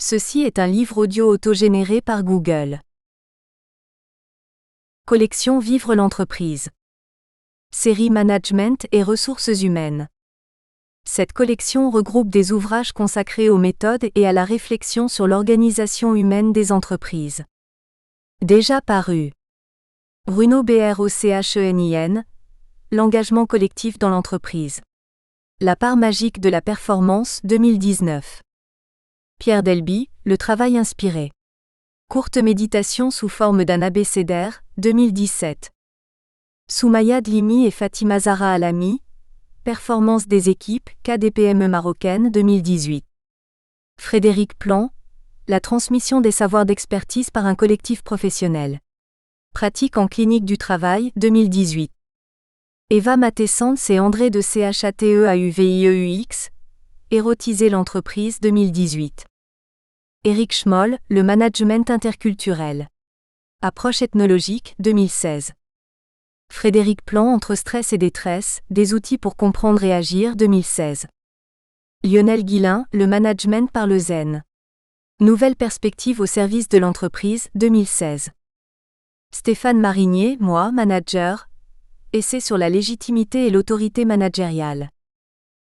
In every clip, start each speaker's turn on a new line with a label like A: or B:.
A: Ceci est un livre audio autogénéré par Google. Collection Vivre l'entreprise. Série Management et ressources humaines. Cette collection regroupe des ouvrages consacrés aux méthodes et à la réflexion sur l'organisation humaine des entreprises. Déjà paru. Bruno Brochenin, L'engagement collectif dans l'entreprise. La part magique de la performance 2019. Pierre Delby, Le travail inspiré. Courte méditation sous forme d'un abécédaire, 2017. Soumaya Dlimi et Fatima Zahra Alami, Performance des équipes, cas des PME marocaines 2018. Frédéric Plan, La transmission des savoirs d'expertise par un collectif professionnel. Pratique en clinique du travail 2018. Eva Matessans et André de CHATEAUVIEUX, Érotiser l'entreprise 2018. Éric Schmoll, Le management interculturel. Approche ethnologique 2016. Frédéric Plan, Entre stress et détresse, des outils pour comprendre et agir 2016. Lionel Guillain, Le management par le zen. Nouvelle perspective au service de l'entreprise 2016. Stéphane Marinier, Moi, manager. Essai sur la légitimité et l'autorité managériale.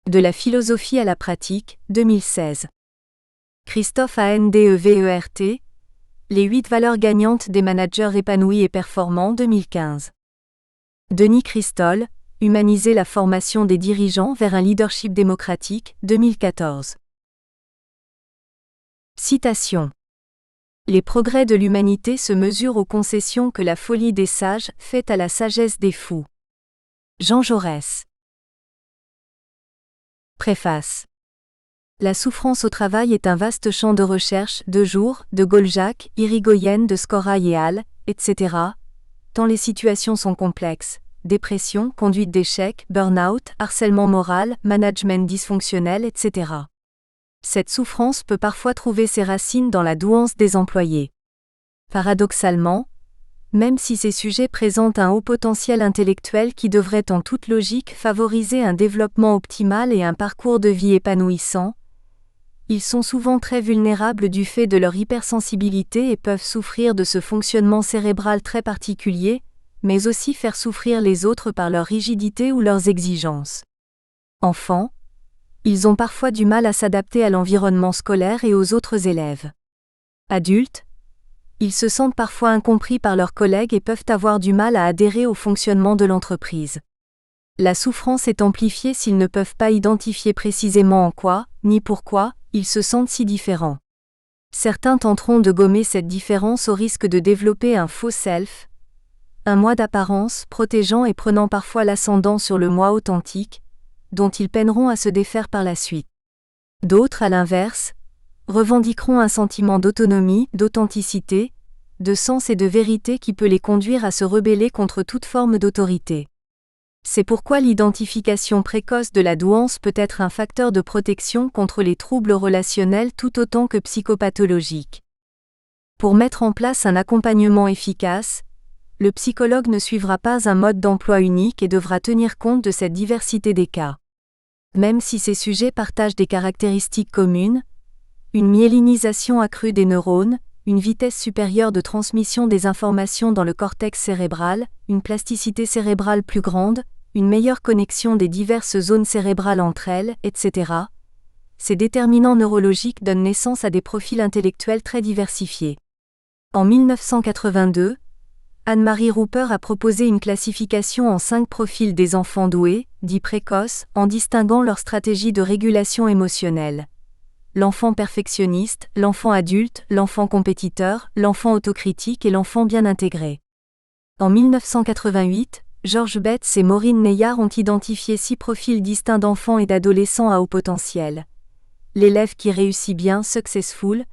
A: De la philosophie à la pratique, 2016. Christophe Andevert, Les 8 valeurs gagnantes des managers épanouis et performants 2015. Denis Christol, Humaniser la formation des dirigeants vers un leadership démocratique 2014. Citation. Les progrès de l'humanité se mesurent aux concessions que la folie des sages fait à la sagesse des fous. Jean Jaurès. Préface. La souffrance au travail est un vaste champ de recherche, de Jour, de Goljak, Irigoyen, de Skoraï et al., etc., tant les situations sont complexes: dépression, conduite d'échec, burn-out, harcèlement moral, management dysfonctionnel, etc. Cette souffrance peut parfois trouver ses racines dans la douance des employés. Paradoxalement, même si ces sujets présentent un haut potentiel intellectuel qui devrait en toute logique favoriser un développement optimal et un parcours de vie épanouissant, ils sont souvent très vulnérables du fait de leur hypersensibilité et peuvent souffrir de ce fonctionnement cérébral très particulier, mais aussi faire souffrir les autres par leur rigidité ou leurs exigences. Enfants, ils ont parfois du mal à s'adapter à l'environnement scolaire et aux autres élèves. Adultes, ils se sentent parfois incompris par leurs collègues et peuvent avoir du mal à adhérer au fonctionnement de l'entreprise. La souffrance est amplifiée s'ils ne peuvent pas identifier précisément en quoi, ni pourquoi, ils se sentent si différents. Certains tenteront de gommer cette différence au risque de développer un faux self, un moi d'apparence protégeant et prenant parfois l'ascendant sur le moi authentique, dont ils peineront à se défaire par la suite. D'autres, à l'inverse, revendiqueront un sentiment d'autonomie, d'authenticité, de sens et de vérité qui peut les conduire à se rebeller contre toute forme d'autorité. C'est pourquoi l'identification précoce de la douance peut être un facteur de protection contre les troubles relationnels tout autant que psychopathologiques. Pour mettre en place un accompagnement efficace, le psychologue ne suivra pas un mode d'emploi unique et devra tenir compte de cette diversité des cas. Même si ces sujets partagent des caractéristiques communes, une myélinisation accrue des neurones, une vitesse supérieure de transmission des informations dans le cortex cérébral, une plasticité cérébrale plus grande, une meilleure connexion des diverses zones cérébrales entre elles, etc. Ces déterminants neurologiques donnent naissance à des profils intellectuels très diversifiés. En 1982, Anne-Marie Rupert a proposé une classification en 5 profils des enfants doués, dits précoces, en distinguant leurs stratégies de régulation émotionnelle. L'enfant perfectionniste, l'enfant adulte, l'enfant compétiteur, l'enfant autocritique et l'enfant bien intégré. En 1988, George Betts et Maureen Neyyard ont identifié 6 profils distincts d'enfants et d'adolescents à haut potentiel. L'élève qui réussit bien, successful,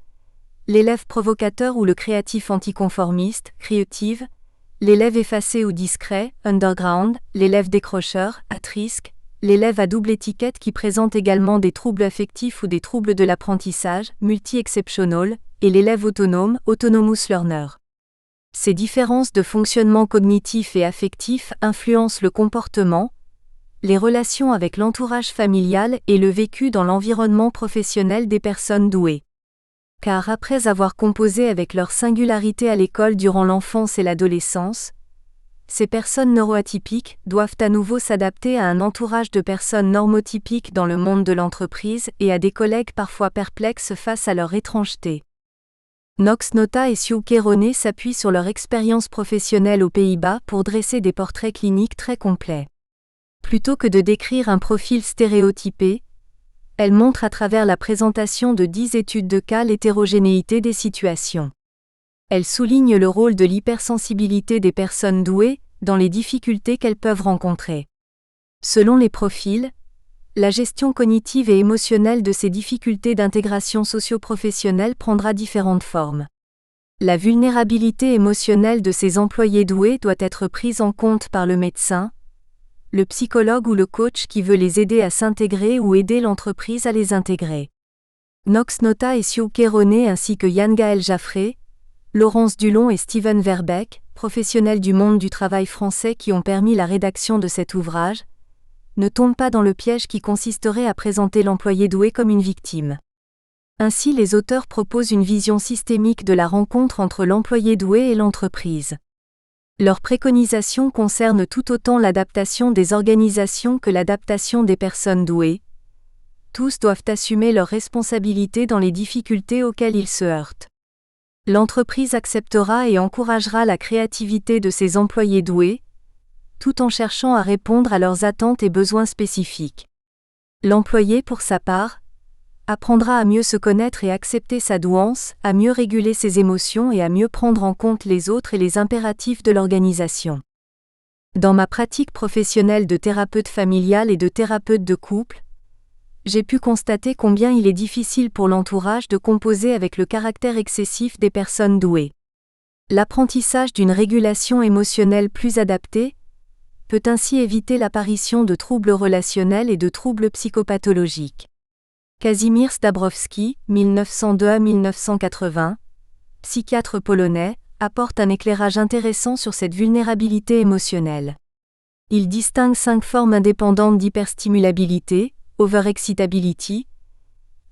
A: l'élève provocateur ou le créatif anticonformiste, creative, l'élève effacé ou discret, underground, l'élève décrocheur, at risk, l'élève à double étiquette qui présente également des troubles affectifs ou des troubles de l'apprentissage, multi-exceptional, et l'élève autonome, autonomous learner. Ces différences de fonctionnement cognitif et affectif influencent le comportement, les relations avec l'entourage familial et le vécu dans l'environnement professionnel des personnes douées. car après avoir composé avec leur singularité à l'école durant l'enfance et l'adolescence, ces personnes neuroatypiques doivent à nouveau s'adapter à un entourage de personnes normotypiques dans le monde de l'entreprise et à des collègues parfois perplexes face à leur étrangeté. Knox Nota et Sjoeke Ronné s'appuient sur leur expérience professionnelle aux Pays-Bas pour dresser des portraits cliniques très complets. Plutôt que de décrire un profil stéréotypé, elles montrent à travers la présentation de 10 études de cas l'hétérogénéité des situations. Elle souligne le rôle de l'hypersensibilité des personnes douées dans les difficultés qu'elles peuvent rencontrer. Selon les profils, la gestion cognitive et émotionnelle de ces difficultés d'intégration socio-professionnelle prendra différentes formes. La vulnérabilité émotionnelle de ces employés doués doit être prise en compte par le médecin, le psychologue ou le coach qui veut les aider à s'intégrer ou aider l'entreprise à les intégrer. Knox Nota et Sjoeke Ronné ainsi que Yann-Gaël Jaffré, Laurence Dulon et Steven Verbeek, professionnels du monde du travail français qui ont permis la rédaction de cet ouvrage, ne tombent pas dans le piège qui consisterait à présenter l'employé doué comme une victime. Ainsi, les auteurs proposent une vision systémique de la rencontre entre l'employé doué et l'entreprise. Leurs préconisations concernent tout autant l'adaptation des organisations que l'adaptation des personnes douées. Tous doivent assumer leurs responsabilités dans les difficultés auxquelles ils se heurtent. L'entreprise acceptera et encouragera la créativité de ses employés doués, tout en cherchant à répondre à leurs attentes et besoins spécifiques. L'employé, pour sa part, apprendra à mieux se connaître et accepter sa douance, à mieux réguler ses émotions et à mieux prendre en compte les autres et les impératifs de l'organisation. Dans ma pratique professionnelle de thérapeute familial et de thérapeute de couple, j'ai pu constater combien il est difficile pour l'entourage de composer avec le caractère excessif des personnes douées. L'apprentissage d'une régulation émotionnelle plus adaptée peut ainsi éviter l'apparition de troubles relationnels et de troubles psychopathologiques. Kazimierz Dabrowski, 1902-1980, psychiatre polonais, apporte un éclairage intéressant sur cette vulnérabilité émotionnelle. Il distingue 5 formes indépendantes d'hyperstimulabilité, overexcitability,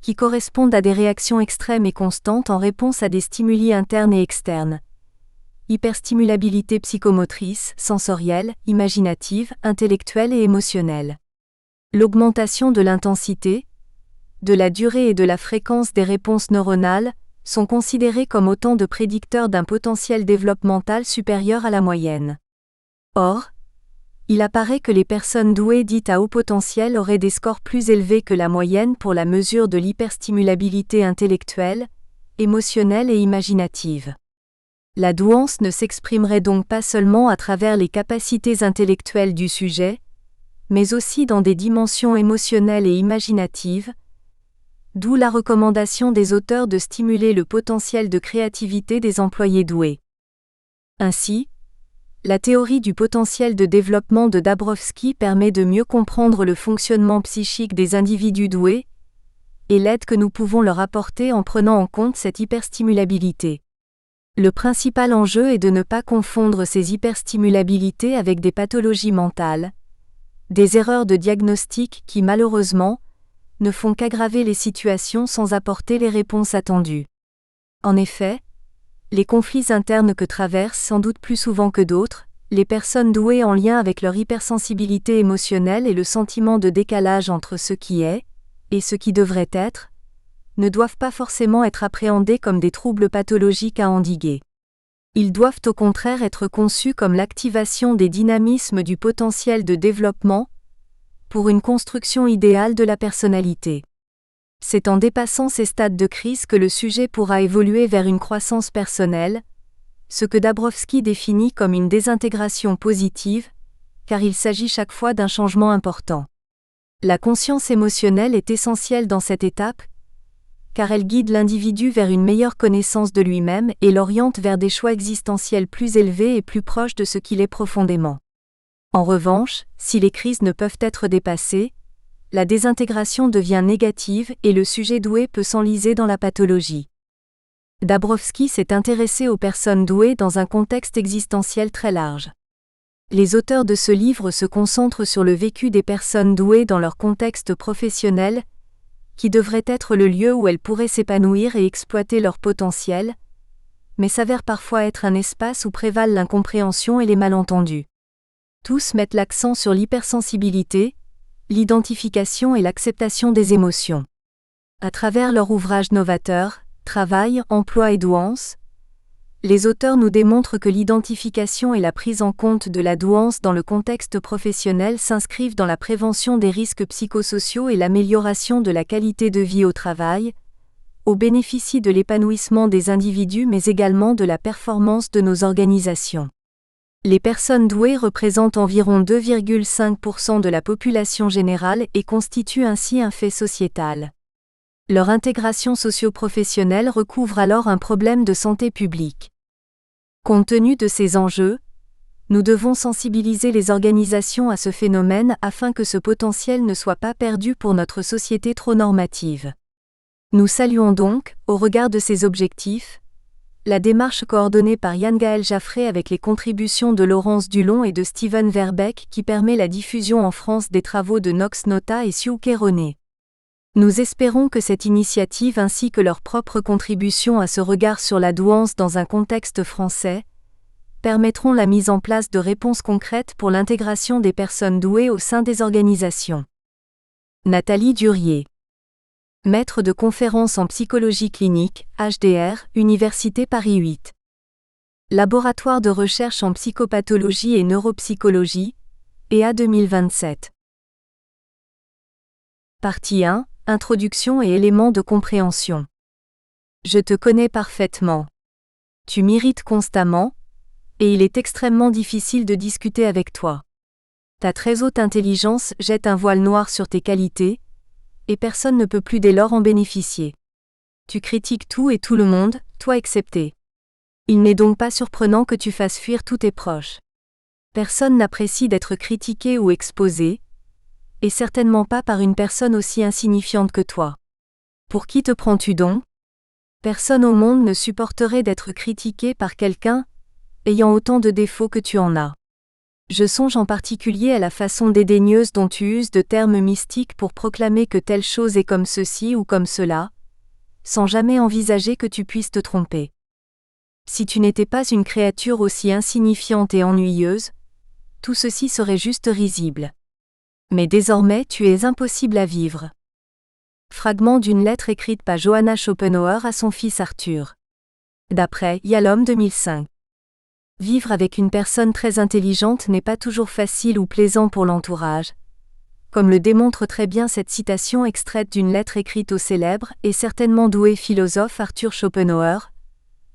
A: qui correspondent à des réactions extrêmes et constantes en réponse à des stimuli internes et externes. Hyperstimulabilité psychomotrice, sensorielle, imaginative, intellectuelle et émotionnelle. L'augmentation de l'intensité, de la durée et de la fréquence des réponses neuronales sont considérés comme autant de prédicteurs d'un potentiel développemental supérieur à la moyenne. Or, il apparaît que les personnes douées dites à haut potentiel auraient des scores plus élevés que la moyenne pour la mesure de l'hyperstimulabilité intellectuelle, émotionnelle et imaginative. La douance ne s'exprimerait donc pas seulement à travers les capacités intellectuelles du sujet, mais aussi dans des dimensions émotionnelles et imaginatives, d'où la recommandation des auteurs de stimuler le potentiel de créativité des employés doués. Ainsi, la théorie du potentiel de développement de Dabrowski permet de mieux comprendre le fonctionnement psychique des individus doués et l'aide que nous pouvons leur apporter en prenant en compte cette hyperstimulabilité. Le principal enjeu est de ne pas confondre ces hyperstimulabilités avec des pathologies mentales, des erreurs de diagnostic qui malheureusement ne font qu'aggraver les situations sans apporter les réponses attendues. En effet, les conflits internes que traversent sans doute plus souvent que d'autres, les personnes douées en lien avec leur hypersensibilité émotionnelle et le sentiment de décalage entre ce qui est et ce qui devrait être, ne doivent pas forcément être appréhendés comme des troubles pathologiques à endiguer. Ils doivent au contraire être conçus comme l'activation des dynamismes du potentiel de développement pour une construction idéale de la personnalité. C'est en dépassant ces stades de crise que le sujet pourra évoluer vers une croissance personnelle, ce que Dabrowski définit comme une désintégration positive, car il s'agit chaque fois d'un changement important. La conscience émotionnelle est essentielle dans cette étape, car elle guide l'individu vers une meilleure connaissance de lui-même et l'oriente vers des choix existentiels plus élevés et plus proches de ce qu'il est profondément. En revanche, si les crises ne peuvent être dépassées, la désintégration devient négative et le sujet doué peut s'enliser dans la pathologie. Dabrowski s'est intéressé aux personnes douées dans un contexte existentiel très large. Les auteurs de ce livre se concentrent sur le vécu des personnes douées dans leur contexte professionnel, qui devrait être le lieu où elles pourraient s'épanouir et exploiter leur potentiel, mais s'avère parfois être un espace où prévalent l'incompréhension et les malentendus. Tous mettent l'accent sur l'hypersensibilité, l'identification et l'acceptation des émotions. À travers leurs ouvrages novateurs, Travail, emploi et douance, les auteurs nous démontrent que l'identification et la prise en compte de la douance dans le contexte professionnel s'inscrivent dans la prévention des risques psychosociaux et l'amélioration de la qualité de vie au travail, au bénéfice de l'épanouissement des individus mais également de la performance de nos organisations. Les personnes douées représentent environ 2,5% de la population générale et constituent ainsi un fait sociétal. Leur intégration socio-professionnelle recouvre alors un problème de santé publique. Compte tenu de ces enjeux, nous devons sensibiliser les organisations à ce phénomène afin que ce potentiel ne soit pas perdu pour notre société trop normative. Nous saluons donc, au regard de ces objectifs, la démarche coordonnée par Yann-Gaël Jaffré avec les contributions de Laurence Dulon et de Steven Verbeek qui permet la diffusion en France des travaux de Nox Nota et Siouké René. Nous espérons que cette initiative ainsi que leur propre contribution à ce regard sur la douance dans un contexte français permettront la mise en place de réponses concrètes pour l'intégration des personnes douées au sein des organisations. Nathalie Durier, maître de conférences en psychologie clinique, HDR, Université Paris 8. Laboratoire de recherche en psychopathologie et neuropsychologie, EA 2027. Partie 1. Introduction et éléments de compréhension. Je te connais parfaitement. Tu m'irrites constamment, et il est extrêmement difficile de discuter avec toi. Ta très haute intelligence jette un voile noir sur tes qualités, et personne ne peut plus dès lors en bénéficier. Tu critiques tout et tout le monde, toi excepté. Il n'est donc pas surprenant que tu fasses fuir tous tes proches. Personne n'apprécie d'être critiqué ou exposé, et certainement pas par une personne aussi insignifiante que toi. Pour qui te prends-tu donc ? Personne au monde ne supporterait d'être critiqué par quelqu'un ayant autant de défauts que tu en as. Je songe en particulier à la façon dédaigneuse dont tu uses de termes mystiques pour proclamer que telle chose est comme ceci ou comme cela, sans jamais envisager que tu puisses te tromper. Si tu n'étais pas une créature aussi insignifiante et ennuyeuse, tout ceci serait juste risible. Mais désormais tu es impossible à vivre. Fragment d'une lettre écrite par Johanna Schopenhauer à son fils Arthur. D'après Yalom 2005. Vivre avec une personne très intelligente n'est pas toujours facile ou plaisant pour l'entourage. Comme le démontre très bien cette citation extraite d'une lettre écrite au célèbre et certainement doué philosophe Arthur Schopenhauer,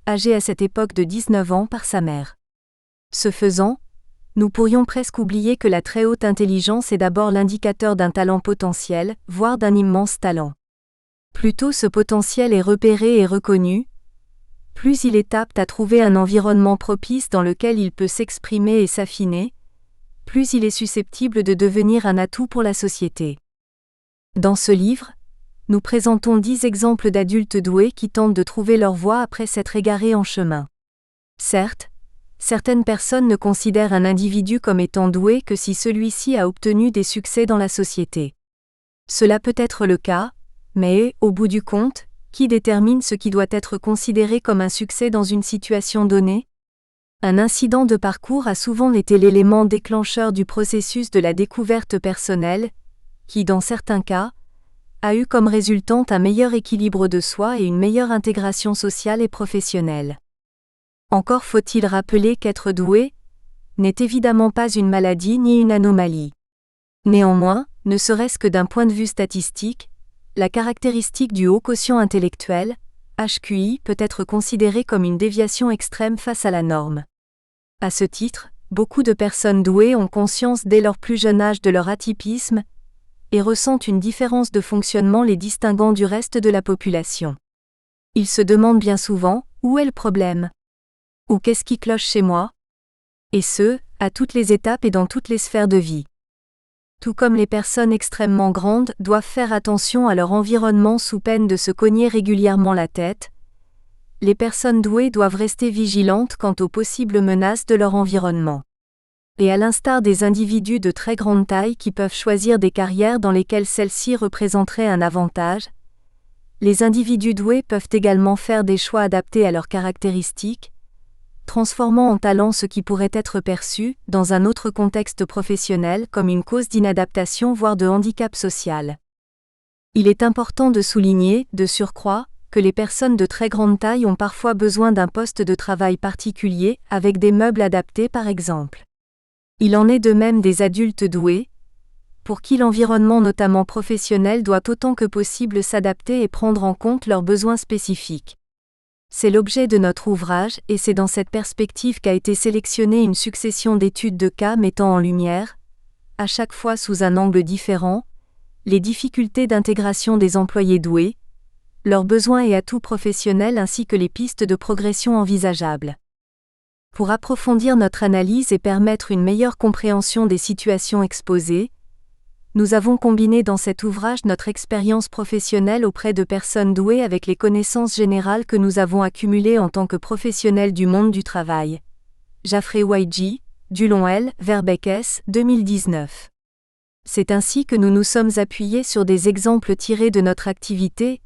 A: âgé à cette époque de 19 ans par sa mère. Ce faisant, nous pourrions presque oublier que la très haute intelligence est d'abord l'indicateur d'un talent potentiel, voire d'un immense talent. Plus tôt ce potentiel est repéré et reconnu, plus il est apte à trouver un environnement propice dans lequel il peut s'exprimer et s'affiner, plus il est susceptible de devenir un atout pour la société. Dans ce livre, nous présentons 10 exemples d'adultes doués qui tentent de trouver leur voie après s'être égarés en chemin. Certes, certaines personnes ne considèrent un individu comme étant doué que si celui-ci a obtenu des succès dans la société. Cela peut être le cas, mais, au bout du compte, qui détermine ce qui doit être considéré comme un succès dans une situation donnée ? Un incident de parcours a souvent été l'élément déclencheur du processus de la découverte personnelle, qui, dans certains cas, a eu comme résultante un meilleur équilibre de soi et une meilleure intégration sociale et professionnelle. Encore faut-il rappeler qu'être doué n'est évidemment pas une maladie ni une anomalie. Néanmoins, ne serait-ce que d'un point de vue statistique, la caractéristique du haut quotient intellectuel, HQI, peut être considérée comme une déviation extrême face à la norme. À ce titre, beaucoup de personnes douées ont conscience dès leur plus jeune âge de leur atypisme et ressentent une différence de fonctionnement les distinguant du reste de la population. Ils se demandent bien souvent « Où est le problème ? Ou qu'est-ce qui cloche chez moi ?» Et ce, à toutes les étapes et dans toutes les sphères de vie. Tout comme les personnes extrêmement grandes doivent faire attention à leur environnement sous peine de se cogner régulièrement la tête, les personnes douées doivent rester vigilantes quant aux possibles menaces de leur environnement. Et à l'instar des individus de très grande taille qui peuvent choisir des carrières dans lesquelles celles-ci représenteraient un avantage, les individus doués peuvent également faire des choix adaptés à leurs caractéristiques, transformant en talent ce qui pourrait être perçu, dans un autre contexte professionnel, comme une cause d'inadaptation voire de handicap social. Il est important de souligner, de surcroît, que les personnes de très grande taille ont parfois besoin d'un poste de travail particulier, avec des meubles adaptés par exemple. Il en est de même des adultes doués, pour qui l'environnement notamment professionnel doit autant que possible s'adapter et prendre en compte leurs besoins spécifiques. C'est l'objet de notre ouvrage et c'est dans cette perspective qu'a été sélectionnée une succession d'études de cas mettant en lumière, à chaque fois sous un angle différent, les difficultés d'intégration des employés doués, leurs besoins et atouts professionnels ainsi que les pistes de progression envisageables. Pour approfondir notre analyse et permettre une meilleure compréhension des situations exposées, nous avons combiné dans cet ouvrage notre expérience professionnelle auprès de personnes douées avec les connaissances générales que nous avons accumulées en tant que professionnels du monde du travail. Jaffrey Y.G., Dulon L., Verbeek S., 2019. C'est ainsi que nous nous sommes appuyés sur des exemples tirés de notre activité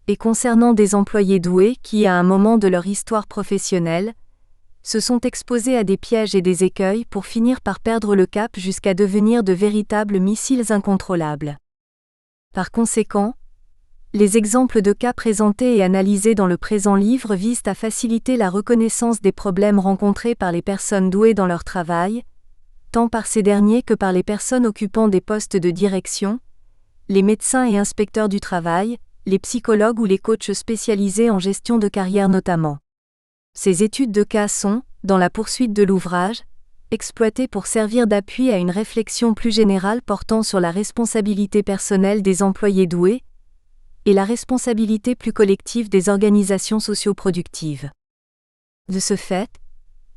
A: et concernant des employés doués qui, à un moment de leur histoire professionnelle, se sont exposés à des pièges et des écueils pour finir par perdre le cap jusqu'à devenir de véritables missiles incontrôlables. Par conséquent, les exemples de cas présentés et analysés dans le présent livre visent à faciliter la reconnaissance des problèmes rencontrés par les personnes douées dans leur travail, tant par ces derniers que par les personnes occupant des postes de direction, les médecins et inspecteurs du travail, les psychologues ou les coachs spécialisés en gestion de carrière notamment. Ces études de cas sont, dans la poursuite de l'ouvrage, exploitées pour servir d'appui à une réflexion plus générale portant sur la responsabilité personnelle des employés doués et la responsabilité plus collective des organisations socio-productives. De ce fait,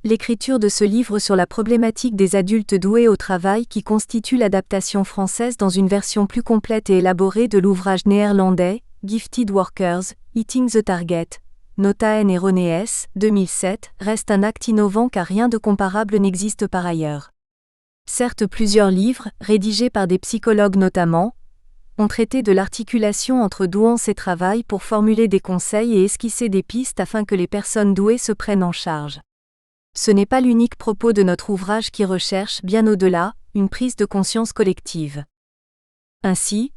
A: l'écriture de ce livre sur la problématique des adultes doués au travail qui constitue l'adaptation française dans une version plus complète et élaborée de l'ouvrage néerlandais « Gifted Workers, Hitting the Target », Nota N. Erronees, 2007, reste un acte innovant car rien de comparable n'existe par ailleurs. Certes, plusieurs livres, rédigés par des psychologues notamment, ont traité de l'articulation entre douance et travail pour formuler des conseils et esquisser des pistes afin que les personnes douées se prennent en charge. Ce n'est pas l'unique propos de notre ouvrage qui recherche, bien au-delà, une prise de conscience collective. Ainsi,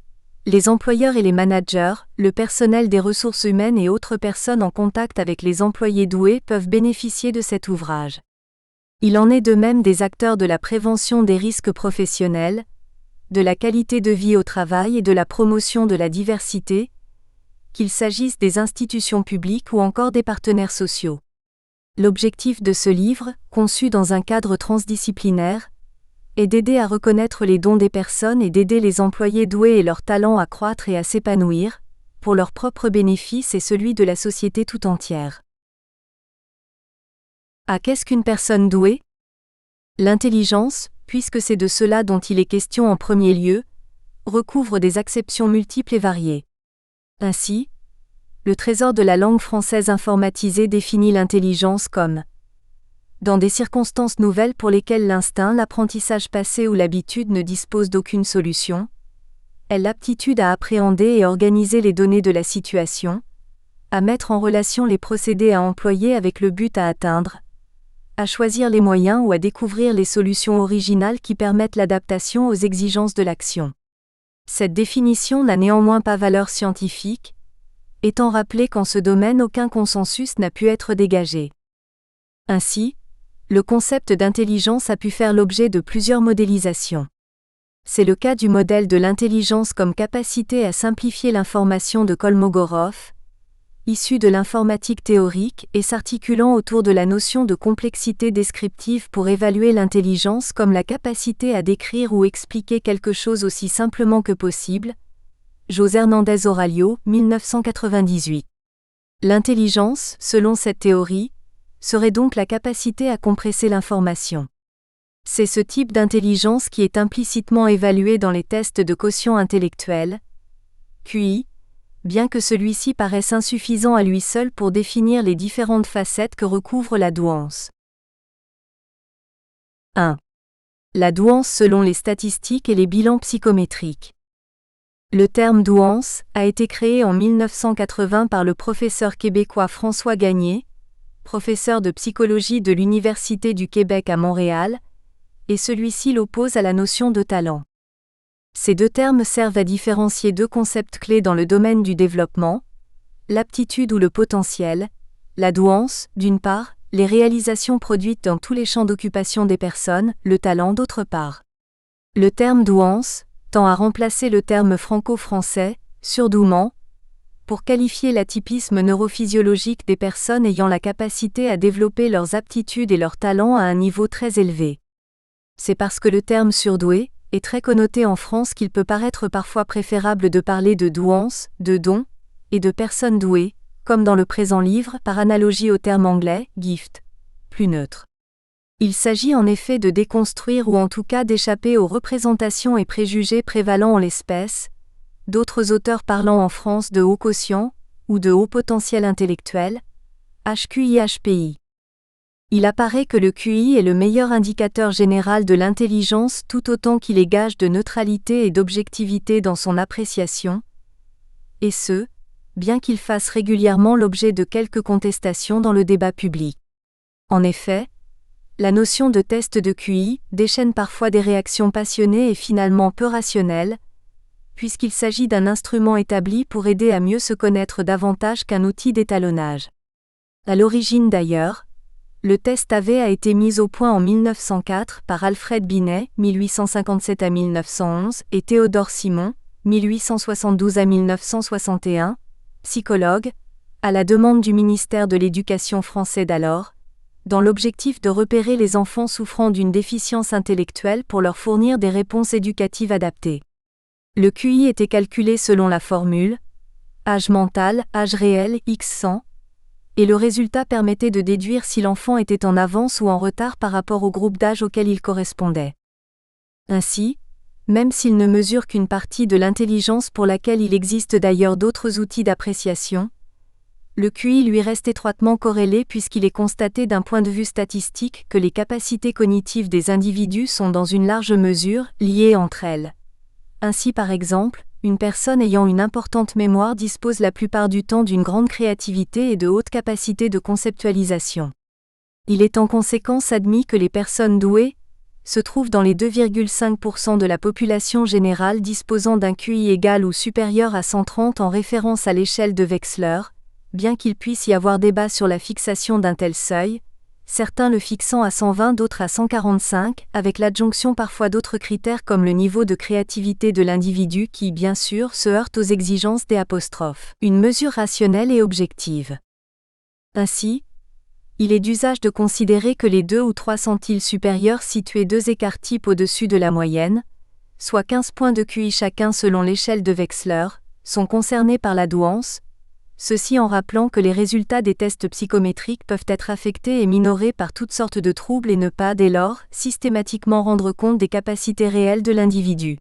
A: les employeurs et les managers, le personnel des ressources humaines et autres personnes en contact avec les employés doués peuvent bénéficier de cet ouvrage. Il en est de même des acteurs de la prévention des risques professionnels, de la qualité de vie au travail et de la promotion de la diversité, qu'il s'agisse des institutions publiques ou encore des partenaires sociaux. L'objectif de ce livre, conçu dans un cadre transdisciplinaire, est d'aider à reconnaître les dons des personnes et d'aider les employés doués et leurs talents à croître et à s'épanouir, pour leur propre bénéfice et celui de la société tout entière. Qu'est-ce qu'une personne douée ? L'intelligence, puisque c'est de cela dont il est question en premier lieu, recouvre des acceptions multiples et variées. Ainsi, le Trésor de la langue française informatisée définit l'intelligence comme dans des circonstances nouvelles pour lesquelles l'instinct, l'apprentissage passé ou l'habitude ne disposent d'aucune solution, est l'aptitude à appréhender et organiser les données de la situation, à mettre en relation les procédés à employer avec le but à atteindre, à choisir les moyens ou à découvrir les solutions originales qui permettent l'adaptation aux exigences de l'action. Cette définition n'a néanmoins pas valeur scientifique, étant rappelé qu'en ce domaine aucun consensus n'a pu être dégagé. Ainsi, le concept d'intelligence a pu faire l'objet de plusieurs modélisations. C'est le cas du modèle de l'intelligence comme capacité à simplifier l'information de Kolmogorov, issu de l'informatique théorique et s'articulant autour de la notion de complexité descriptive pour évaluer l'intelligence comme la capacité à décrire ou expliquer quelque chose aussi simplement que possible. José Hernández Oralio, 1998. L'intelligence, selon cette théorie, serait donc la capacité à compresser l'information. C'est ce type d'intelligence qui est implicitement évalué dans les tests de quotient intellectuel, QI, bien que celui-ci paraisse insuffisant à lui seul pour définir les différentes facettes que recouvre la douance. 1. La douance selon les statistiques et les bilans psychométriques. Le terme douance a été créé en 1980 par le professeur québécois François Gagné, professeur de psychologie de l'Université du Québec à Montréal, et celui-ci l'oppose à la notion de talent. Ces deux termes servent à différencier deux concepts clés dans le domaine du développement, l'aptitude ou le potentiel, la douance, d'une part, les réalisations produites dans tous les champs d'occupation des personnes, le talent d'autre part. Le terme douance tend à remplacer le terme franco-français, surdouement, pour qualifier l'atypisme neurophysiologique des personnes ayant la capacité à développer leurs aptitudes et leurs talents à un niveau très élevé. C'est parce que le terme surdoué est très connoté en France qu'il peut paraître parfois préférable de parler de douance, de don, et de personnes douées, comme dans le présent livre par analogie au terme anglais, gift, plus neutre. Il s'agit en effet de déconstruire ou en tout cas d'échapper aux représentations et préjugés prévalents en l'espèce, d'autres auteurs parlant en France de haut quotient, ou de haut potentiel intellectuel, HQI-HPI. Il apparaît que le QI est le meilleur indicateur général de l'intelligence tout autant qu'il est gage de neutralité et d'objectivité dans son appréciation, et ce, bien qu'il fasse régulièrement l'objet de quelques contestations dans le débat public. En effet, la notion de test de QI déchaîne parfois des réactions passionnées et finalement peu rationnelles, puisqu'il s'agit d'un instrument établi pour aider à mieux se connaître davantage qu'un outil d'étalonnage. À l'origine d'ailleurs, le test AV a été mis au point en 1904 par Alfred Binet, 1857 à 1911, et Théodore Simon, 1872 à 1961, psychologue, à la demande du ministère de l'Éducation français d'alors, dans l'objectif de repérer les enfants souffrant d'une déficience intellectuelle pour leur fournir des réponses éducatives adaptées. Le QI était calculé selon la formule âge mental, âge réel, x100, et le résultat permettait de déduire si l'enfant était en avance ou en retard par rapport au groupe d'âge auquel il correspondait. Ainsi, même s'il ne mesure qu'une partie de l'intelligence pour laquelle il existe d'ailleurs d'autres outils d'appréciation, le QI lui reste étroitement corrélé puisqu'il est constaté d'un point de vue statistique que les capacités cognitives des individus sont dans une large mesure liées entre elles. Ainsi par exemple, une personne ayant une importante mémoire dispose la plupart du temps d'une grande créativité et de hautes capacités de conceptualisation. Il est en conséquence admis que les personnes douées se trouvent dans les 2,5% de la population générale disposant d'un QI égal ou supérieur à 130 en référence à l'échelle de Wechsler, bien qu'il puisse y avoir débat sur la fixation d'un tel seuil, certains le fixant à 120, d'autres à 145, avec l'adjonction parfois d'autres critères comme le niveau de créativité de l'individu qui, bien sûr, se heurte aux exigences des apostrophes. Une mesure rationnelle et objective. Ainsi, il est d'usage de considérer que les 2 ou 3 centiles supérieurs situés 2 écarts types au-dessus de la moyenne, soit 15 points de QI chacun selon l'échelle de Wechsler, sont concernés par la douance, ceci en rappelant que les résultats des tests psychométriques peuvent être affectés et minorés par toutes sortes de troubles et ne pas, dès lors, systématiquement rendre compte des capacités réelles de l'individu.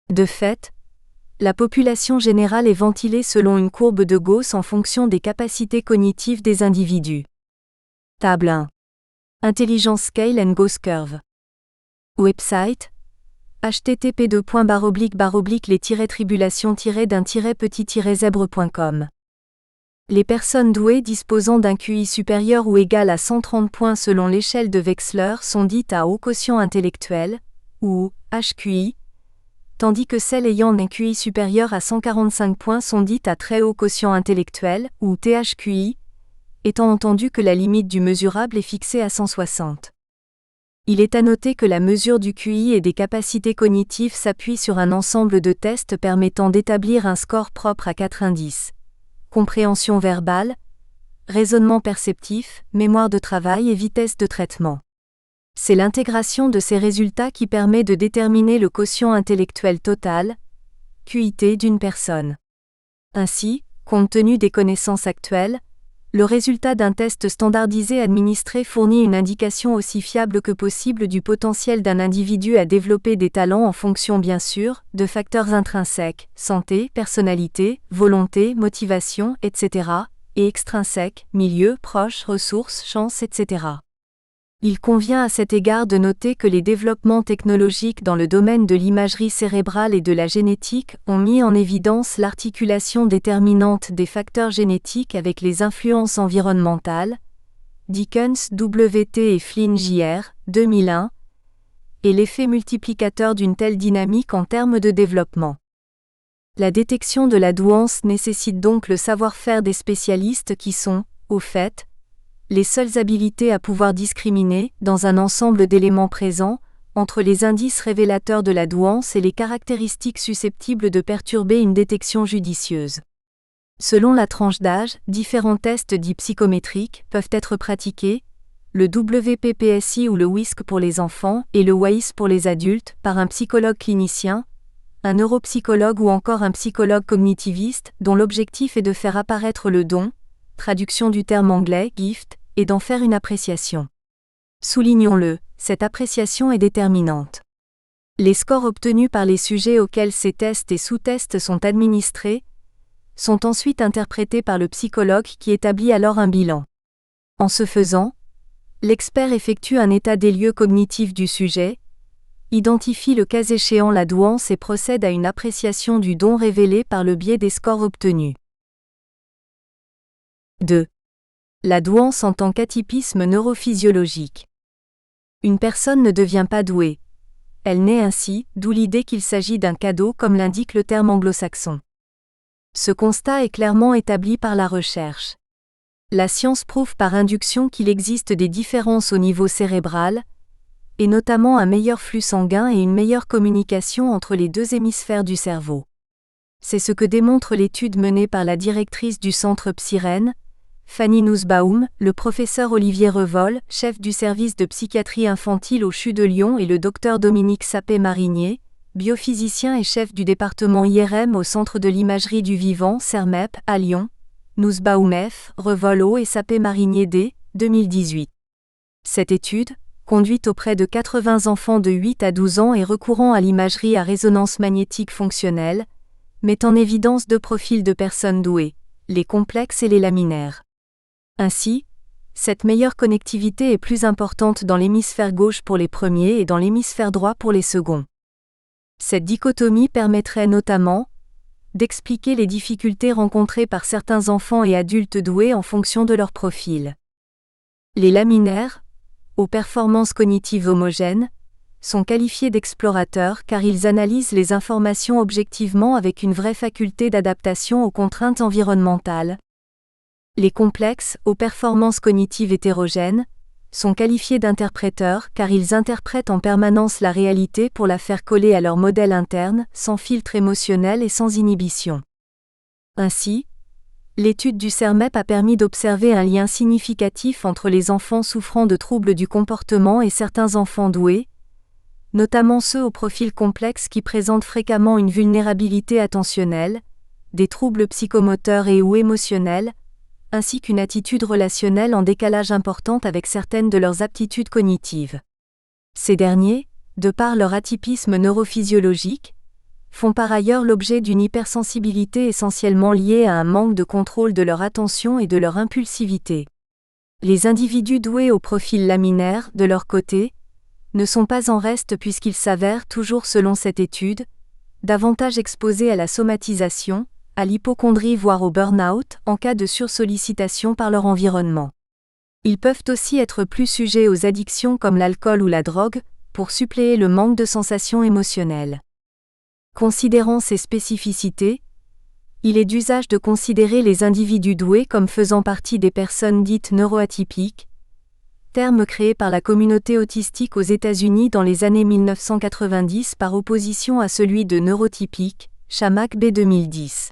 A: De fait, la population générale est ventilée selon une courbe de Gauss en fonction des capacités cognitives des individus. Table 1. Intelligence Scale and Gauss Curve. Website http://les-tribulations-d'un-petit-zèbre.com. Les personnes douées disposant d'un QI supérieur ou égal à 130 points selon l'échelle de Wechsler sont dites à haut quotient intellectuel, ou HQI, tandis que celles ayant un QI supérieur à 145 points sont dites à très haut quotient intellectuel, ou THQI, étant entendu que la limite du mesurable est fixée à 160. Il est à noter que la mesure du QI et des capacités cognitives s'appuie sur un ensemble de tests permettant d'établir un score propre à 4 indices. Compréhension verbale, raisonnement perceptif, mémoire de travail et vitesse de traitement. C'est l'intégration de ces résultats qui permet de déterminer le quotient intellectuel total, QIT d'une personne. Ainsi, compte tenu des connaissances actuelles, le résultat d'un test standardisé administré fournit une indication aussi fiable que possible du potentiel d'un individu à développer des talents en fonction bien sûr, de facteurs intrinsèques, santé, personnalité, volonté, motivation, etc., et extrinsèques, milieu, proche, ressources, chance, etc. Il convient à cet égard de noter que les développements technologiques dans le domaine de l'imagerie cérébrale et de la génétique ont mis en évidence l'articulation déterminante des facteurs génétiques avec les influences environnementales, Dickens W.T. et Flynn J.R., 2001, et l'effet multiplicateur d'une telle dynamique en termes de développement. La détection de la douance nécessite donc le savoir-faire des spécialistes qui sont, au fait, les seules habilités à pouvoir discriminer, dans un ensemble d'éléments présents, entre les indices révélateurs de la douance et les caractéristiques susceptibles de perturber une détection judicieuse. Selon la tranche d'âge, différents tests dits psychométriques peuvent être pratiqués, le WPPSI ou le WISC pour les enfants et le WAIS pour les adultes, par un psychologue clinicien, un neuropsychologue ou encore un psychologue cognitiviste, dont l'objectif est de faire apparaître le don, traduction du terme anglais « gift », et d'en faire une appréciation. Soulignons-le, cette appréciation est déterminante. Les scores obtenus par les sujets auxquels ces tests et sous-tests sont administrés sont ensuite interprétés par le psychologue qui établit alors un bilan. En ce faisant, l'expert effectue un état des lieux cognitif du sujet, identifie le cas échéant la douance et procède à une appréciation du don révélé par le biais des scores obtenus. 2. La douance en tant qu'atypisme neurophysiologique. Une personne ne devient pas douée. Elle naît ainsi, d'où l'idée qu'il s'agit d'un cadeau comme l'indique le terme anglo-saxon. Ce constat est clairement établi par la recherche. La science prouve par induction qu'il existe des différences au niveau cérébral, et notamment un meilleur flux sanguin et une meilleure communication entre les deux hémisphères du cerveau. C'est ce que démontre l'étude menée par la directrice du centre Psyrène, Fanny Nussbaum, le professeur Olivier Revol, chef du service de psychiatrie infantile au CHU de Lyon et le docteur Dominique Sapé-Marinier, biophysicien et chef du département IRM au Centre de l'imagerie du vivant CERMEP à Lyon, Nussbaum F, Revol O et Sapé-Marinier D, 2018. Cette étude, conduite auprès de 80 enfants de 8 à 12 ans et recourant à l'imagerie à résonance magnétique fonctionnelle, met en évidence deux profils de personnes douées, les complexes et les laminaires. Ainsi, cette meilleure connectivité est plus importante dans l'hémisphère gauche pour les premiers et dans l'hémisphère droit pour les seconds. Cette dichotomie permettrait notamment d'expliquer les difficultés rencontrées par certains enfants et adultes doués en fonction de leur profil. Les laminaires, aux performances cognitives homogènes, sont qualifiés d'explorateurs car ils analysent les informations objectivement avec une vraie faculté d'adaptation aux contraintes environnementales. Les complexes, aux performances cognitives hétérogènes, sont qualifiés d'interpréteurs car ils interprètent en permanence la réalité pour la faire coller à leur modèle interne, sans filtre émotionnel et sans inhibition. Ainsi, l'étude du CERMEP a permis d'observer un lien significatif entre les enfants souffrant de troubles du comportement et certains enfants doués, notamment ceux au profil complexe qui présentent fréquemment une vulnérabilité attentionnelle, des troubles psychomoteurs et ou émotionnels, ainsi qu'une attitude relationnelle en décalage important avec certaines de leurs aptitudes cognitives. Ces derniers, de par leur atypisme neurophysiologique, font par ailleurs l'objet d'une hypersensibilité essentiellement liée à un manque de contrôle de leur attention et de leur impulsivité. Les individus doués au profil laminaire, de leur côté, ne sont pas en reste puisqu'ils s'avèrent, toujours selon cette étude, davantage exposés à la somatisation, à l'hypocondrie voire au burn-out en cas de sursollicitation par leur environnement. Ils peuvent aussi être plus sujets aux addictions comme l'alcool ou la drogue, pour suppléer le manque de sensations émotionnelles. Considérant ces spécificités, il est d'usage de considérer les individus doués comme faisant partie des personnes dites neuroatypiques, terme créé par la communauté autistique aux États-Unis dans les années 1990 par opposition à celui de neurotypique, Chamack B 2010.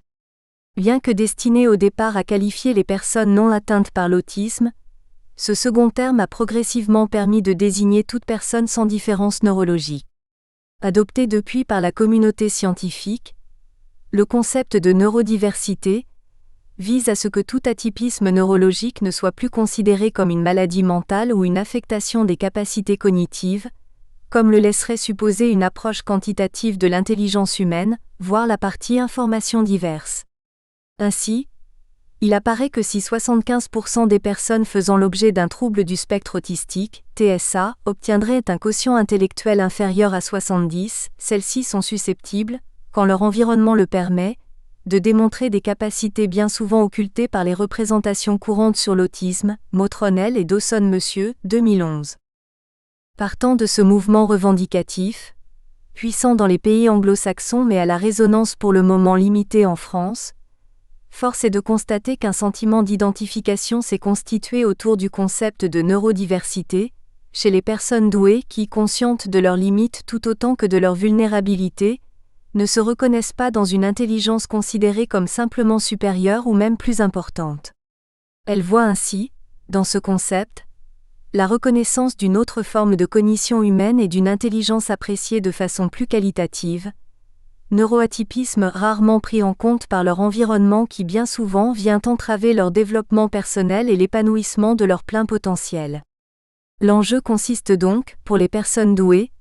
A: Bien que destiné au départ à qualifier les personnes non atteintes par l'autisme, ce second terme a progressivement permis de désigner toute personne sans différence neurologique. Adopté depuis par la communauté scientifique, le concept de neurodiversité vise à ce que tout atypisme neurologique ne soit plus considéré comme une maladie mentale ou une affectation des capacités cognitives, comme le laisserait supposer une approche quantitative de l'intelligence humaine, voire la partie informations diverses. Ainsi, Il apparaît que si 75% des personnes faisant l'objet d'un trouble du spectre autistique, TSA, obtiendraient un quotient intellectuel inférieur à 70, celles-ci sont susceptibles, quand leur environnement le permet, de démontrer des capacités bien souvent occultées par les représentations courantes sur l'autisme, Motronel et Dawson Monsieur, 2011. Partant de ce mouvement revendicatif, puissant dans les pays anglo-saxons mais à la résonance pour le moment limitée en France, force est de constater qu'un sentiment d'identification s'est constitué autour du concept de neurodiversité, chez les personnes douées qui, conscientes de leurs limites tout autant que de leur vulnérabilité, ne se reconnaissent pas dans une intelligence considérée comme simplement supérieure ou même plus importante. Elles voient ainsi, dans ce concept, la reconnaissance d'une autre forme de cognition humaine et d'une intelligence appréciée de façon plus qualitative, neuroatypisme rarement pris en compte par leur environnement qui bien souvent vient entraver leur développement personnel et l'épanouissement de leur plein potentiel. L'enjeu consiste donc, pour les personnes douées,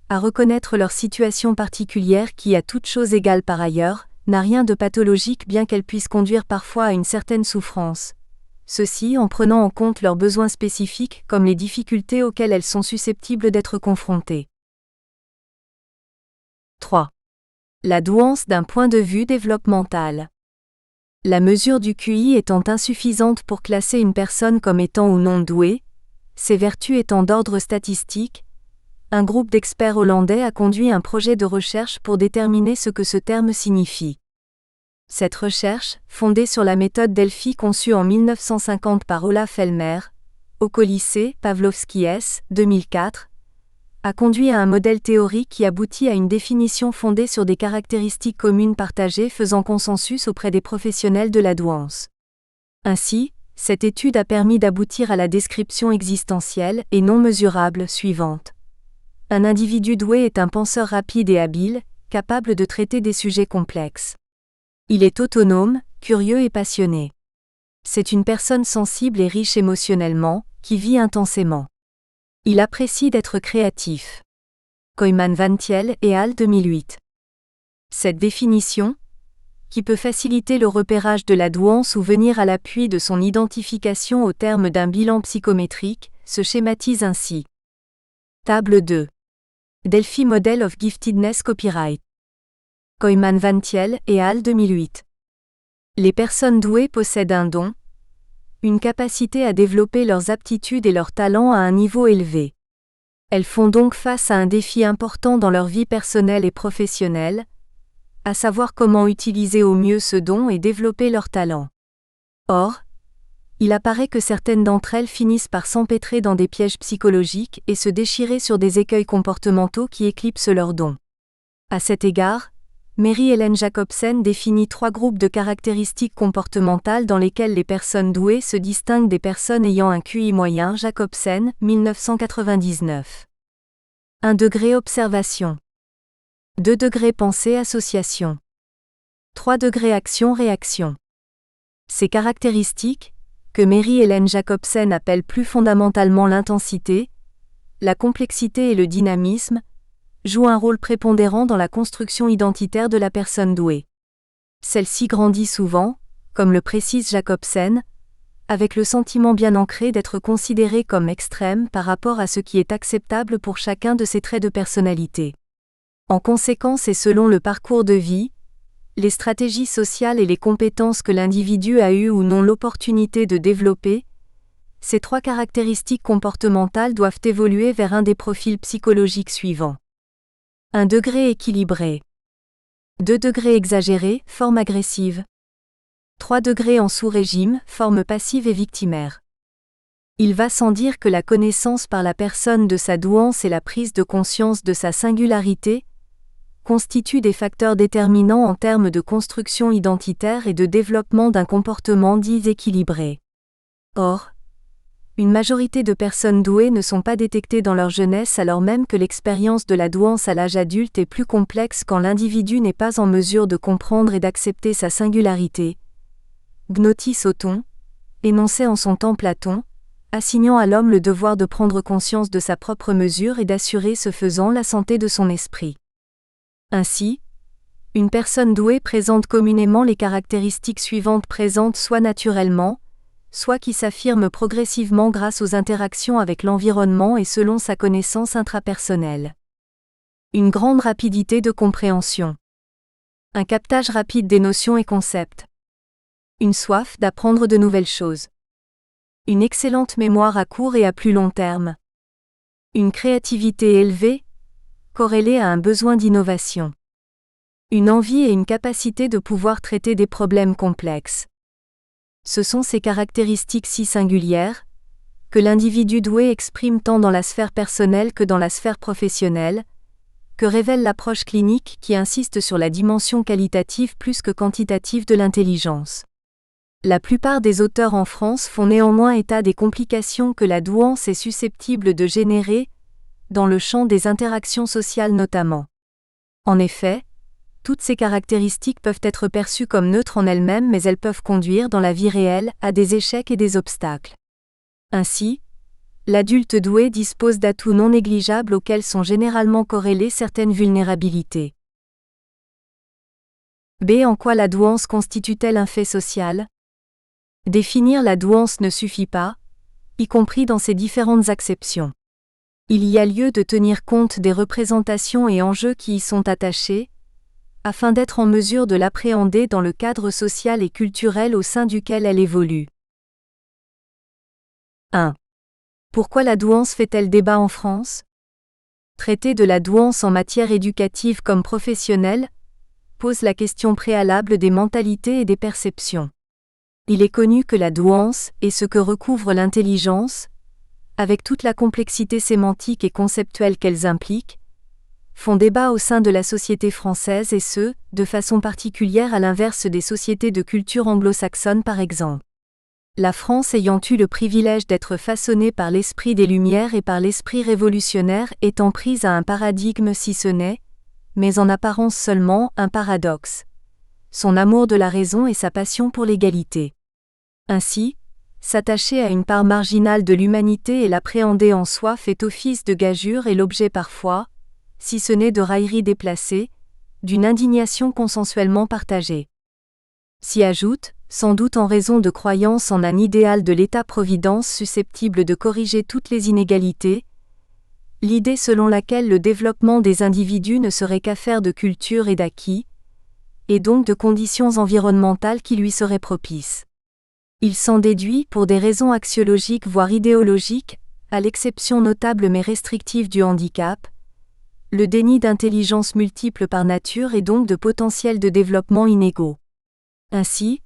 A: à reconnaître leur situation particulière qui, à toute chose égale par ailleurs, n'a rien de pathologique bien qu'elle puisse conduire parfois à une certaine souffrance. Ceci en prenant en compte leurs besoins spécifiques comme les difficultés auxquelles elles sont susceptibles d'être confrontées. 3. La douance d'un point de vue développemental. La mesure du QI étant insuffisante pour classer une personne comme étant ou non douée, ses vertus étant d'ordre statistique, un groupe d'experts hollandais a conduit un projet de recherche pour déterminer ce que ce terme signifie. Cette recherche, fondée sur la méthode Delphi conçue en 1950 par Olaf Helmer, Okolicé, Pavlovski S., 2004, a conduit à un modèle théorique qui aboutit à une définition fondée sur des caractéristiques communes partagées faisant consensus auprès des professionnels de la douance. Ainsi, cette étude a permis d'aboutir à la description existentielle et non mesurable suivante. Un individu doué est un penseur rapide et habile, capable de traiter des sujets complexes. Il est autonome, curieux et passionné. C'est une personne sensible et riche émotionnellement, qui vit intensément. Il apprécie d'être créatif. Koyman Van Thiel et al. 2008. Cette définition, qui peut faciliter le repérage de la douance ou venir à l'appui de son identification au terme d'un bilan psychométrique, se schématise ainsi. Table 2. Delphi Model of Giftedness Copyright. Koyman Van Thiel et al. 2008. Les personnes douées possèdent un don, une capacité à développer leurs aptitudes et leurs talents à un niveau élevé. Elles font donc face à un défi important dans leur vie personnelle et professionnelle, à savoir comment utiliser au mieux ce don et développer leurs talents. Or, il apparaît que certaines d'entre elles finissent par s'empêtrer dans des pièges psychologiques et se déchirer sur des écueils comportementaux qui éclipsent leurs dons. À cet égard, Mary-Hélène Jacobsen définit 3 groupes de caractéristiques comportementales dans lesquels les personnes douées se distinguent des personnes ayant un QI moyen. Jacobsen, 1999. 1 degré observation. 2 degrés pensée-association. 3 degrés action-réaction. Ces caractéristiques, que Mary-Hélène Jacobsen appelle plus fondamentalement l'intensité, la complexité et le dynamisme, jouent un rôle prépondérant dans la construction identitaire de la personne douée. Celle-ci grandit souvent, comme le précise Jacobsen, avec le sentiment bien ancré d'être considérée comme extrême par rapport à ce qui est acceptable pour chacun de ses traits de personnalité. En conséquence et selon le parcours de vie, les stratégies sociales et les compétences que l'individu a eu ou non l'opportunité de développer, ces 3 caractéristiques comportementales doivent évoluer vers un des profils psychologiques suivants. 1 degré équilibré. 2 degrés exagéré, forme agressive. 3 degrés en sous-régime, forme passive et victimaire. Il va sans dire que la connaissance par la personne de sa douance et la prise de conscience de sa singularité constituent des facteurs déterminants en termes de construction identitaire et de développement d'un comportement dit équilibré. Or, une majorité de personnes douées ne sont pas détectées dans leur jeunesse alors même que l'expérience de la douance à l'âge adulte est plus complexe quand l'individu n'est pas en mesure de comprendre et d'accepter sa singularité. Gnotis Othon, énonçait en son temps Platon, assignant à l'homme le devoir de prendre conscience de sa propre mesure et d'assurer ce faisant la santé de son esprit. Ainsi, Une personne douée présente communément les caractéristiques suivantes présentes soit naturellement, soit qui s'affirment progressivement grâce aux interactions avec l'environnement et selon sa connaissance intrapersonnelle. Une grande rapidité de compréhension. Un captage rapide des notions et concepts. Une soif d'apprendre de nouvelles choses. Une excellente mémoire à court et à plus long terme. Une créativité élevée, corrélée à un besoin d'innovation. Une envie et une capacité de pouvoir traiter des problèmes complexes. Ce sont ces caractéristiques si singulières, que l'individu doué exprime tant dans la sphère personnelle que dans la sphère professionnelle, que révèle l'approche clinique qui insiste sur la dimension qualitative plus que quantitative de l'intelligence. La plupart des auteurs en France font néanmoins état des complications que la douance est susceptible de générer, dans le champ des interactions sociales notamment. En effet, toutes ces caractéristiques peuvent être perçues comme neutres en elles-mêmes mais elles peuvent conduire dans la vie réelle à des échecs et des obstacles. Ainsi, l'adulte doué dispose d'atouts non négligeables auxquels sont généralement corrélées certaines vulnérabilités. B. En quoi la douance constitue-t-elle un fait social ? Définir la douance ne suffit pas, y compris dans ses différentes acceptions. Il y a lieu de tenir compte des représentations et enjeux qui y sont attachés, afin d'être en mesure de l'appréhender dans le cadre social et culturel au sein duquel elle évolue. 1. Pourquoi la douance fait-elle débat en France ? Traiter de la douance en matière éducative comme professionnelle pose la question préalable des mentalités et des perceptions. Il est connu que la douance est ce que recouvre l'intelligence, avec toute la complexité sémantique et conceptuelle qu'elles impliquent, font débat au sein de la société française et ce, de façon particulière à l'inverse des sociétés de culture anglo-saxonne par exemple. La France ayant eu le privilège d'être façonnée par l'esprit des Lumières et par l'esprit révolutionnaire étant prise à un paradigme si ce n'est, mais en apparence seulement, un paradoxe. Son amour de la raison et sa passion pour l'égalité. Ainsi, s'attacher à une part marginale de l'humanité et l'appréhender en soi fait office de gageure et l'objet parfois, si ce n'est de railleries déplacées, d'une indignation consensuellement partagée. S'y ajoute, sans doute en raison de croyances en un idéal de l'État-providence susceptible de corriger toutes les inégalités, l'idée selon laquelle le développement des individus ne serait qu'affaire de culture et d'acquis, et donc de conditions environnementales qui lui seraient propices. Il s'en déduit, pour des raisons axiologiques voire idéologiques, à l'exception notable mais restrictive du handicap, le déni d'intelligence multiple par nature et donc de potentiel de développement inégaux. Ainsi,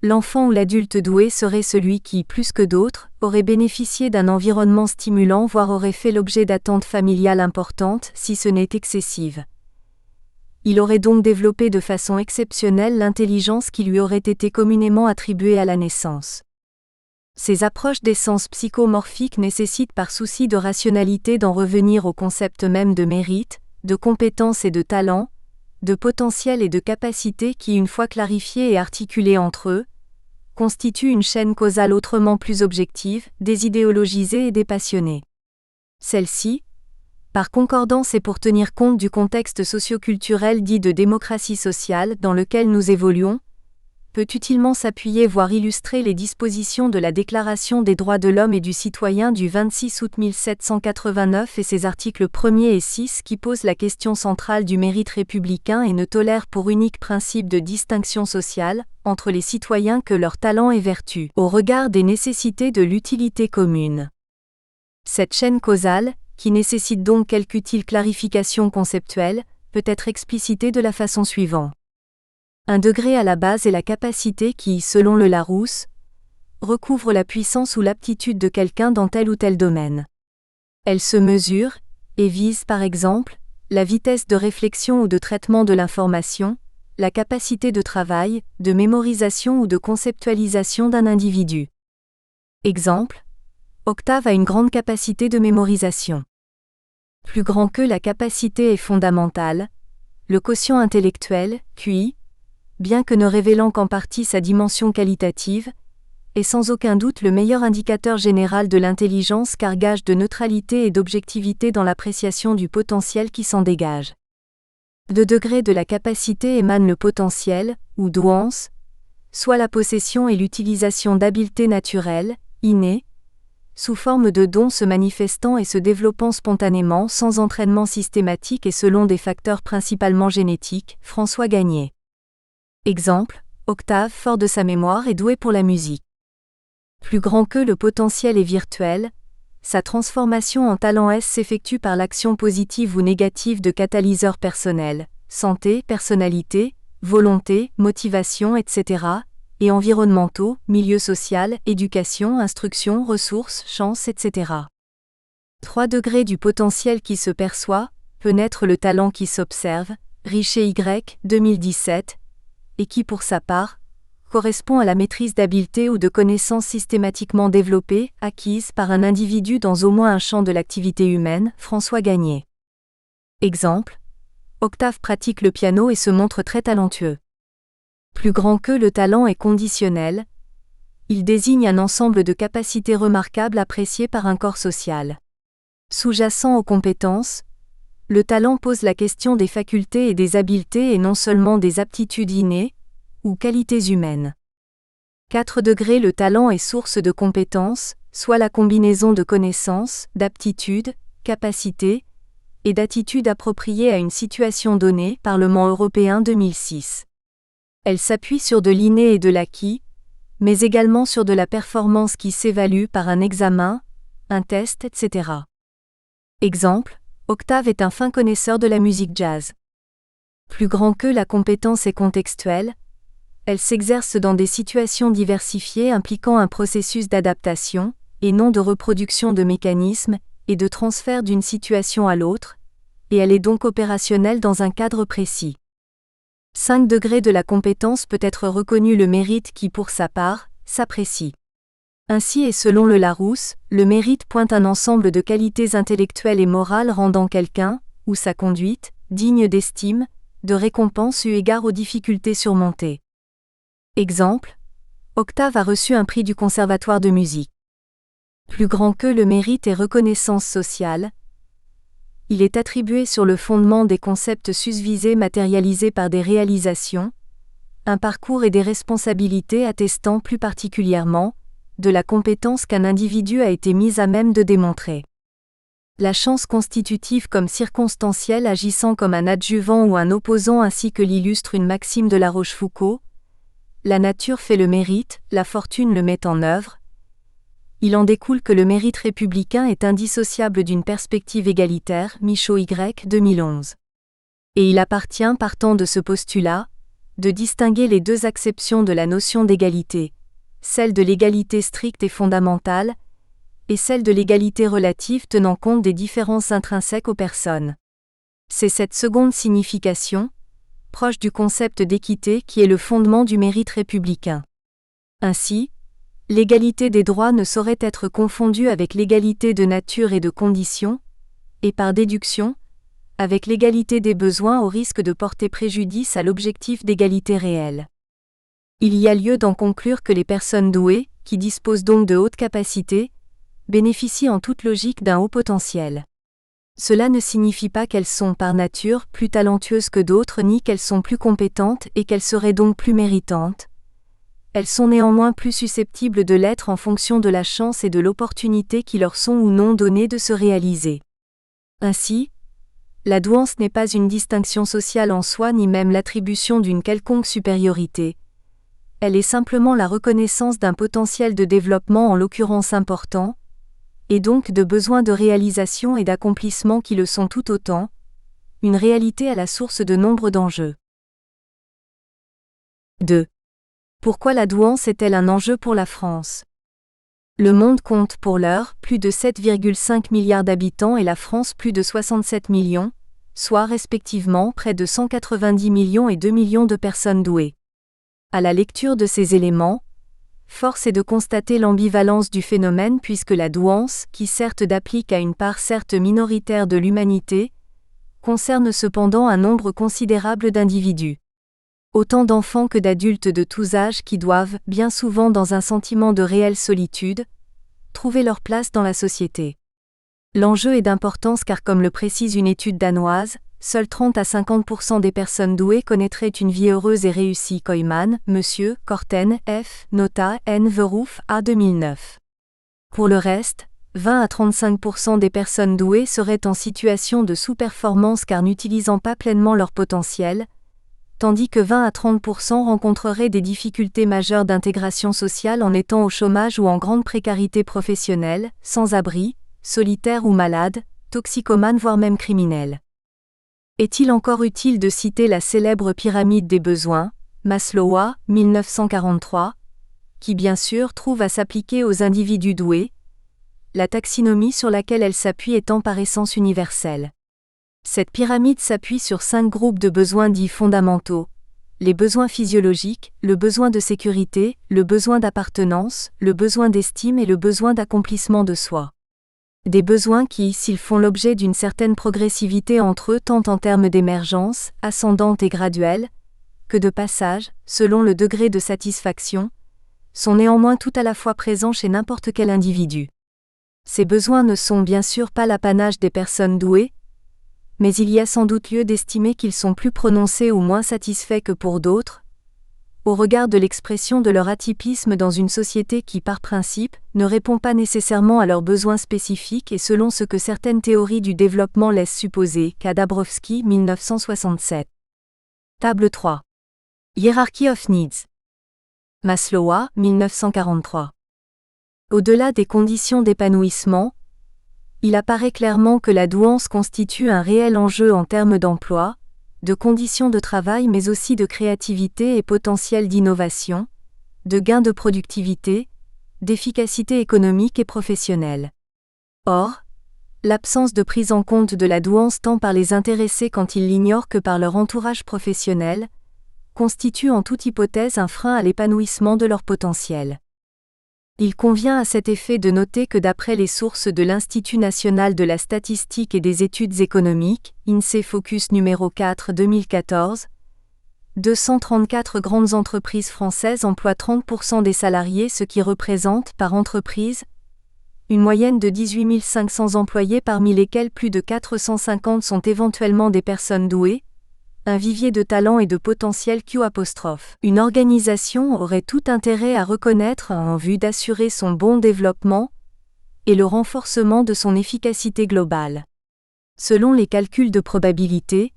A: l'enfant ou l'adulte doué serait celui qui, plus que d'autres, aurait bénéficié d'un environnement stimulant voire aurait fait l'objet d'attentes familiales importantes si ce n'est excessive. Il aurait donc développé de façon exceptionnelle l'intelligence qui lui aurait été communément attribuée à la naissance. Ces approches d'essence psychomorphique nécessitent par souci de rationalité d'en revenir au concept même de mérite, de compétence et de talent, de potentiel et de capacité qui, une fois clarifiés et articulés entre eux, constituent une chaîne causale autrement plus objective, désidéologisée et dépassionnée. Celle-ci, par concordance et pour tenir compte du contexte socio-culturel dit de démocratie sociale dans lequel nous évoluons, peut utilement s'appuyer voire illustrer les dispositions de la Déclaration des droits de l'homme et du citoyen du 26 août 1789 et ses articles 1er et 6 qui posent la question centrale du mérite républicain et ne tolèrent pour unique principe de distinction sociale entre les citoyens que leur talent et vertu, au regard des nécessités de l'utilité commune. Cette chaîne causale, qui nécessite donc quelque utile clarification conceptuelle, peut être explicitée de la façon suivante. Un degré à la base est la capacité qui, selon le Larousse, recouvre la puissance ou l'aptitude de quelqu'un dans tel ou tel domaine. Elle se mesure, et vise par exemple, la vitesse de réflexion ou de traitement de l'information, la capacité de travail, de mémorisation ou de conceptualisation d'un individu. Exemple, Octave a une grande capacité de mémorisation. Plus grand que la capacité est fondamentale, le quotient intellectuel, QI, bien que ne révélant qu'en partie sa dimension qualitative, est sans aucun doute le meilleur indicateur général de l'intelligence car gage de neutralité et d'objectivité dans l'appréciation du potentiel qui s'en dégage. De degré de la capacité émane le potentiel, ou douance, soit la possession et l'utilisation d'habiletés naturelles, innées, sous forme de dons se manifestant et se développant spontanément sans entraînement systématique et selon des facteurs principalement génétiques. François Gagné. Exemple, Octave, fort de sa mémoire, est doué pour la musique. Plus grand que le potentiel est virtuel, sa transformation en talent s'effectue par l'action positive ou négative de catalyseurs personnels, santé, personnalité, volonté, motivation, etc., et environnementaux, milieu social, éducation, instruction, ressources, chance, etc. 3 degrés du potentiel qui se perçoit, peut naître le talent qui s'observe, Richer Y, 2017, et qui pour sa part, correspond à la maîtrise d'habiletés ou de connaissances systématiquement développées, acquises par un individu dans au moins un champ de l'activité humaine. François Gagné. Exemple, Octave pratique le piano et se montre très talentueux. Plus grand que le talent est conditionnel, il désigne un ensemble de capacités remarquables appréciées par un corps social. Sous-jacent aux compétences, le talent pose la question des facultés et des habiletés et non seulement des aptitudes innées, ou qualités humaines. 4 degrés le talent est source de compétences, soit la combinaison de connaissances, d'aptitudes, capacités, et d'attitudes appropriées à une situation donnée. Parlement européen 2006. Elle s'appuie sur de l'inné et de l'acquis, mais également sur de la performance qui s'évalue par un examen, un test, etc. Exemple, Octave est un fin connaisseur de la musique jazz. Plus grand que la compétence est contextuelle, elle s'exerce dans des situations diversifiées impliquant un processus d'adaptation, et non de reproduction de mécanismes, et de transfert d'une situation à l'autre, et elle est donc opérationnelle dans un cadre précis. 5 degrés de la compétence peut être reconnu le mérite qui pour sa part, s'apprécie. Ainsi et selon le Larousse, le mérite pointe un ensemble de qualités intellectuelles et morales rendant quelqu'un, ou sa conduite, digne d'estime, de récompense eu égard aux difficultés surmontées. Exemple, Octave a reçu un prix du Conservatoire de musique. Plus grand que le mérite et reconnaissance sociale, il est attribué sur le fondement des concepts susvisés matérialisés par des réalisations, un parcours et des responsabilités attestant plus particulièrement de la compétence qu'un individu a été mis à même de démontrer. La chance constitutive comme circonstancielle agissant comme un adjuvant ou un opposant ainsi que l'illustre une maxime de La Rochefoucauld, la nature fait le mérite, la fortune le met en œuvre. Il en découle que le mérite républicain est indissociable d'une perspective égalitaire. Michaud Y, 2011. Et il appartient, partant de ce postulat, de distinguer les deux acceptions de la notion d'égalité, celle de l'égalité stricte et fondamentale, et celle de l'égalité relative tenant compte des différences intrinsèques aux personnes. C'est cette seconde signification, proche du concept d'équité, qui est le fondement du mérite républicain. Ainsi, l'égalité des droits ne saurait être confondue avec l'égalité de nature et de conditions, et par déduction, avec l'égalité des besoins au risque de porter préjudice à l'objectif d'égalité réelle. Il y a lieu d'en conclure que les personnes douées, qui disposent donc de hautes capacités, bénéficient en toute logique d'un haut potentiel. Cela ne signifie pas qu'elles sont par nature plus talentueuses que d'autres ni qu'elles sont plus compétentes et qu'elles seraient donc plus méritantes. Elles sont néanmoins plus susceptibles de l'être en fonction de la chance et de l'opportunité qui leur sont ou non données de se réaliser. Ainsi, la douance n'est pas une distinction sociale en soi ni même l'attribution d'une quelconque supériorité. Elle est simplement la reconnaissance d'un potentiel de développement en l'occurrence important, et donc de besoins de réalisation et d'accomplissement qui le sont tout autant, une réalité à la source de nombre d'enjeux. 2. Pourquoi la douance est-elle un enjeu pour la France ? Le monde compte pour l'heure plus de 7,5 milliards d'habitants et la France plus de 67 millions, soit respectivement près de 190 millions et 2 millions de personnes douées. À la lecture de ces éléments, force est de constater l'ambivalence du phénomène puisque la douance, qui certes d'applique à une part certes minoritaire de l'humanité, concerne cependant un nombre considérable d'individus. Autant d'enfants que d'adultes de tous âges qui doivent, bien souvent dans un sentiment de réelle solitude, trouver leur place dans la société. L'enjeu est d'importance car comme le précise une étude danoise, seuls 30 à 50% des personnes douées connaîtraient une vie heureuse et réussie. Koyman, Monsieur, Korten, F. Nota, N. Verhoef, A. 2009. Pour le reste, 20 à 35% des personnes douées seraient en situation de sous-performance car n'utilisant pas pleinement leur potentiel, tandis que 20 à 30% rencontreraient des difficultés majeures d'intégration sociale en étant au chômage ou en grande précarité professionnelle, sans-abri, solitaires ou malades, toxicomanes voire même criminels. Est-il encore utile de citer la célèbre pyramide des besoins, Maslow, 1943, qui bien sûr trouve à s'appliquer aux individus doués, la taxinomie sur laquelle elle s'appuie étant par essence universelle. Cette pyramide s'appuie sur 5 groupes de besoins dits fondamentaux: les besoins physiologiques, le besoin de sécurité, le besoin d'appartenance, le besoin d'estime et le besoin d'accomplissement de soi. Des besoins qui, s'ils font l'objet d'une certaine progressivité entre eux tant en termes d'émergence, ascendante et graduelle, que de passage, selon le degré de satisfaction, sont néanmoins tout à la fois présents chez n'importe quel individu. Ces besoins ne sont bien sûr pas l'apanage des personnes douées, mais il y a sans doute lieu d'estimer qu'ils sont plus prononcés ou moins satisfaits que pour d'autres, au regard de l'expression de leur atypisme dans une société qui, par principe, ne répond pas nécessairement à leurs besoins spécifiques et selon ce que certaines théories du développement laissent supposer. Dabrowski, 1967. Table 3. Hierarchy of Needs. Maslow, 1943. Au-delà des conditions d'épanouissement, il apparaît clairement que la douance constitue un réel enjeu en termes d'emploi, de conditions de travail mais aussi de créativité et potentiel d'innovation, de gains de productivité, d'efficacité économique et professionnelle. Or, l'absence de prise en compte de la douance tant par les intéressés quand ils l'ignorent que par leur entourage professionnel, constitue en toute hypothèse un frein à l'épanouissement de leur potentiel. Il convient à cet effet de noter que d'après les sources de l'Institut national de la statistique et des études économiques, INSEE Focus numéro 4 2014, 234 grandes entreprises françaises emploient 30% des salariés, ce qui représente, par entreprise, une moyenne de 18 500 employés parmi lesquels plus de 450 sont éventuellement des personnes douées, un vivier de talent et de potentiel Q'. Une organisation aurait tout intérêt à reconnaître en vue d'assurer son bon développement et le renforcement de son efficacité globale. Selon les calculs de probabilité,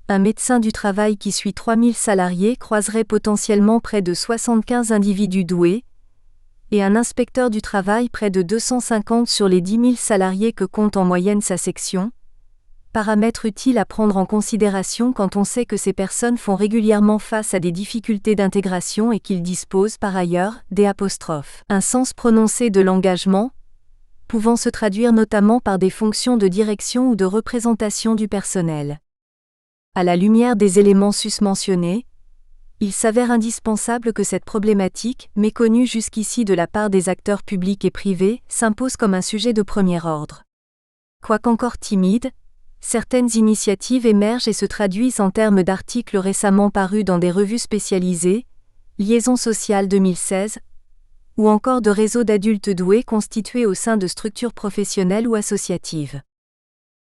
A: un médecin du travail qui suit 3000 salariés croiserait potentiellement près de 75 individus doués, et un inspecteur du travail près de 250 sur les 10 000 salariés que compte en moyenne sa section, paramètre utile à prendre en considération quand on sait que ces personnes font régulièrement face à des difficultés d'intégration et qu'ils disposent par ailleurs un sens prononcé de l'engagement, pouvant se traduire notamment par des fonctions de direction ou de représentation du personnel. À la lumière des éléments susmentionnés, il s'avère indispensable que cette problématique, méconnue jusqu'ici de la part des acteurs publics et privés, s'impose comme un sujet de premier ordre. Quoiqu'encore timide, certaines initiatives émergent et se traduisent en termes d'articles récemment parus dans des revues spécialisées, Liaison sociale 2016, ou encore de réseaux d'adultes doués constitués au sein de structures professionnelles ou associatives.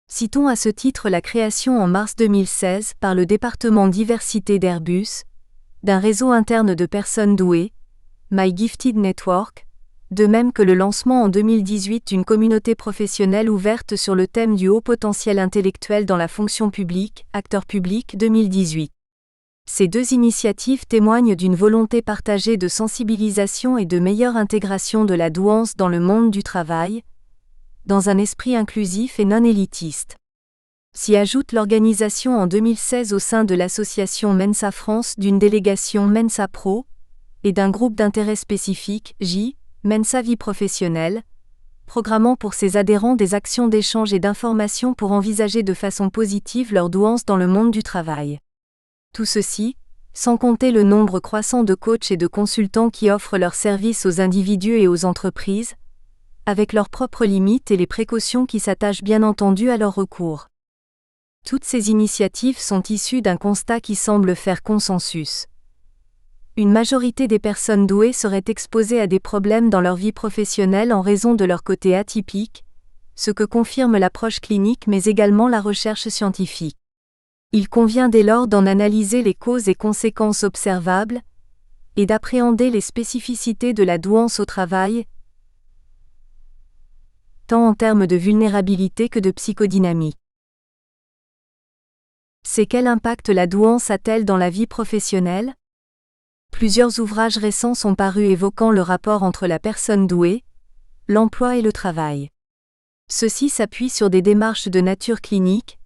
A: Citons à ce titre la création en mars 2016 par le département diversité d'Airbus, d'un réseau interne de personnes douées, My Gifted Network, de même que le lancement en 2018 d'une communauté professionnelle ouverte sur le thème du haut potentiel intellectuel dans la fonction publique, Acteur public 2018. Ces deux initiatives témoignent d'une volonté partagée de sensibilisation et de meilleure intégration de la douance dans le monde du travail, dans un esprit inclusif et non élitiste. S'y ajoute l'organisation en 2016 au sein de l'association Mensa France d'une délégation Mensa Pro et d'un groupe d'intérêt spécifique, Mensa Vie Professionnelle, programmant pour ses adhérents des actions d'échange et d'information pour envisager de façon positive leur douance dans le monde du travail. Tout ceci, sans compter le nombre croissant de coachs et de consultants qui offrent leurs services aux individus et aux entreprises, avec leurs propres limites et les précautions qui s'attachent bien entendu à leur recours. Toutes ces initiatives sont issues d'un constat qui semble faire consensus. Une majorité des personnes douées seraient exposées à des problèmes dans leur vie professionnelle en raison de leur côté atypique, ce que confirme l'approche clinique mais également la recherche scientifique. Il convient dès lors d'en analyser les causes et conséquences observables, et d'appréhender les spécificités de la douance au travail, tant en termes de vulnérabilité que de psychodynamique. C'est quel impact la douance a-t-elle dans la vie professionnelle? Plusieurs ouvrages récents sont parus évoquant le rapport entre la personne douée, l'emploi et le travail. Ceux-ci s'appuient sur des démarches de nature clinique,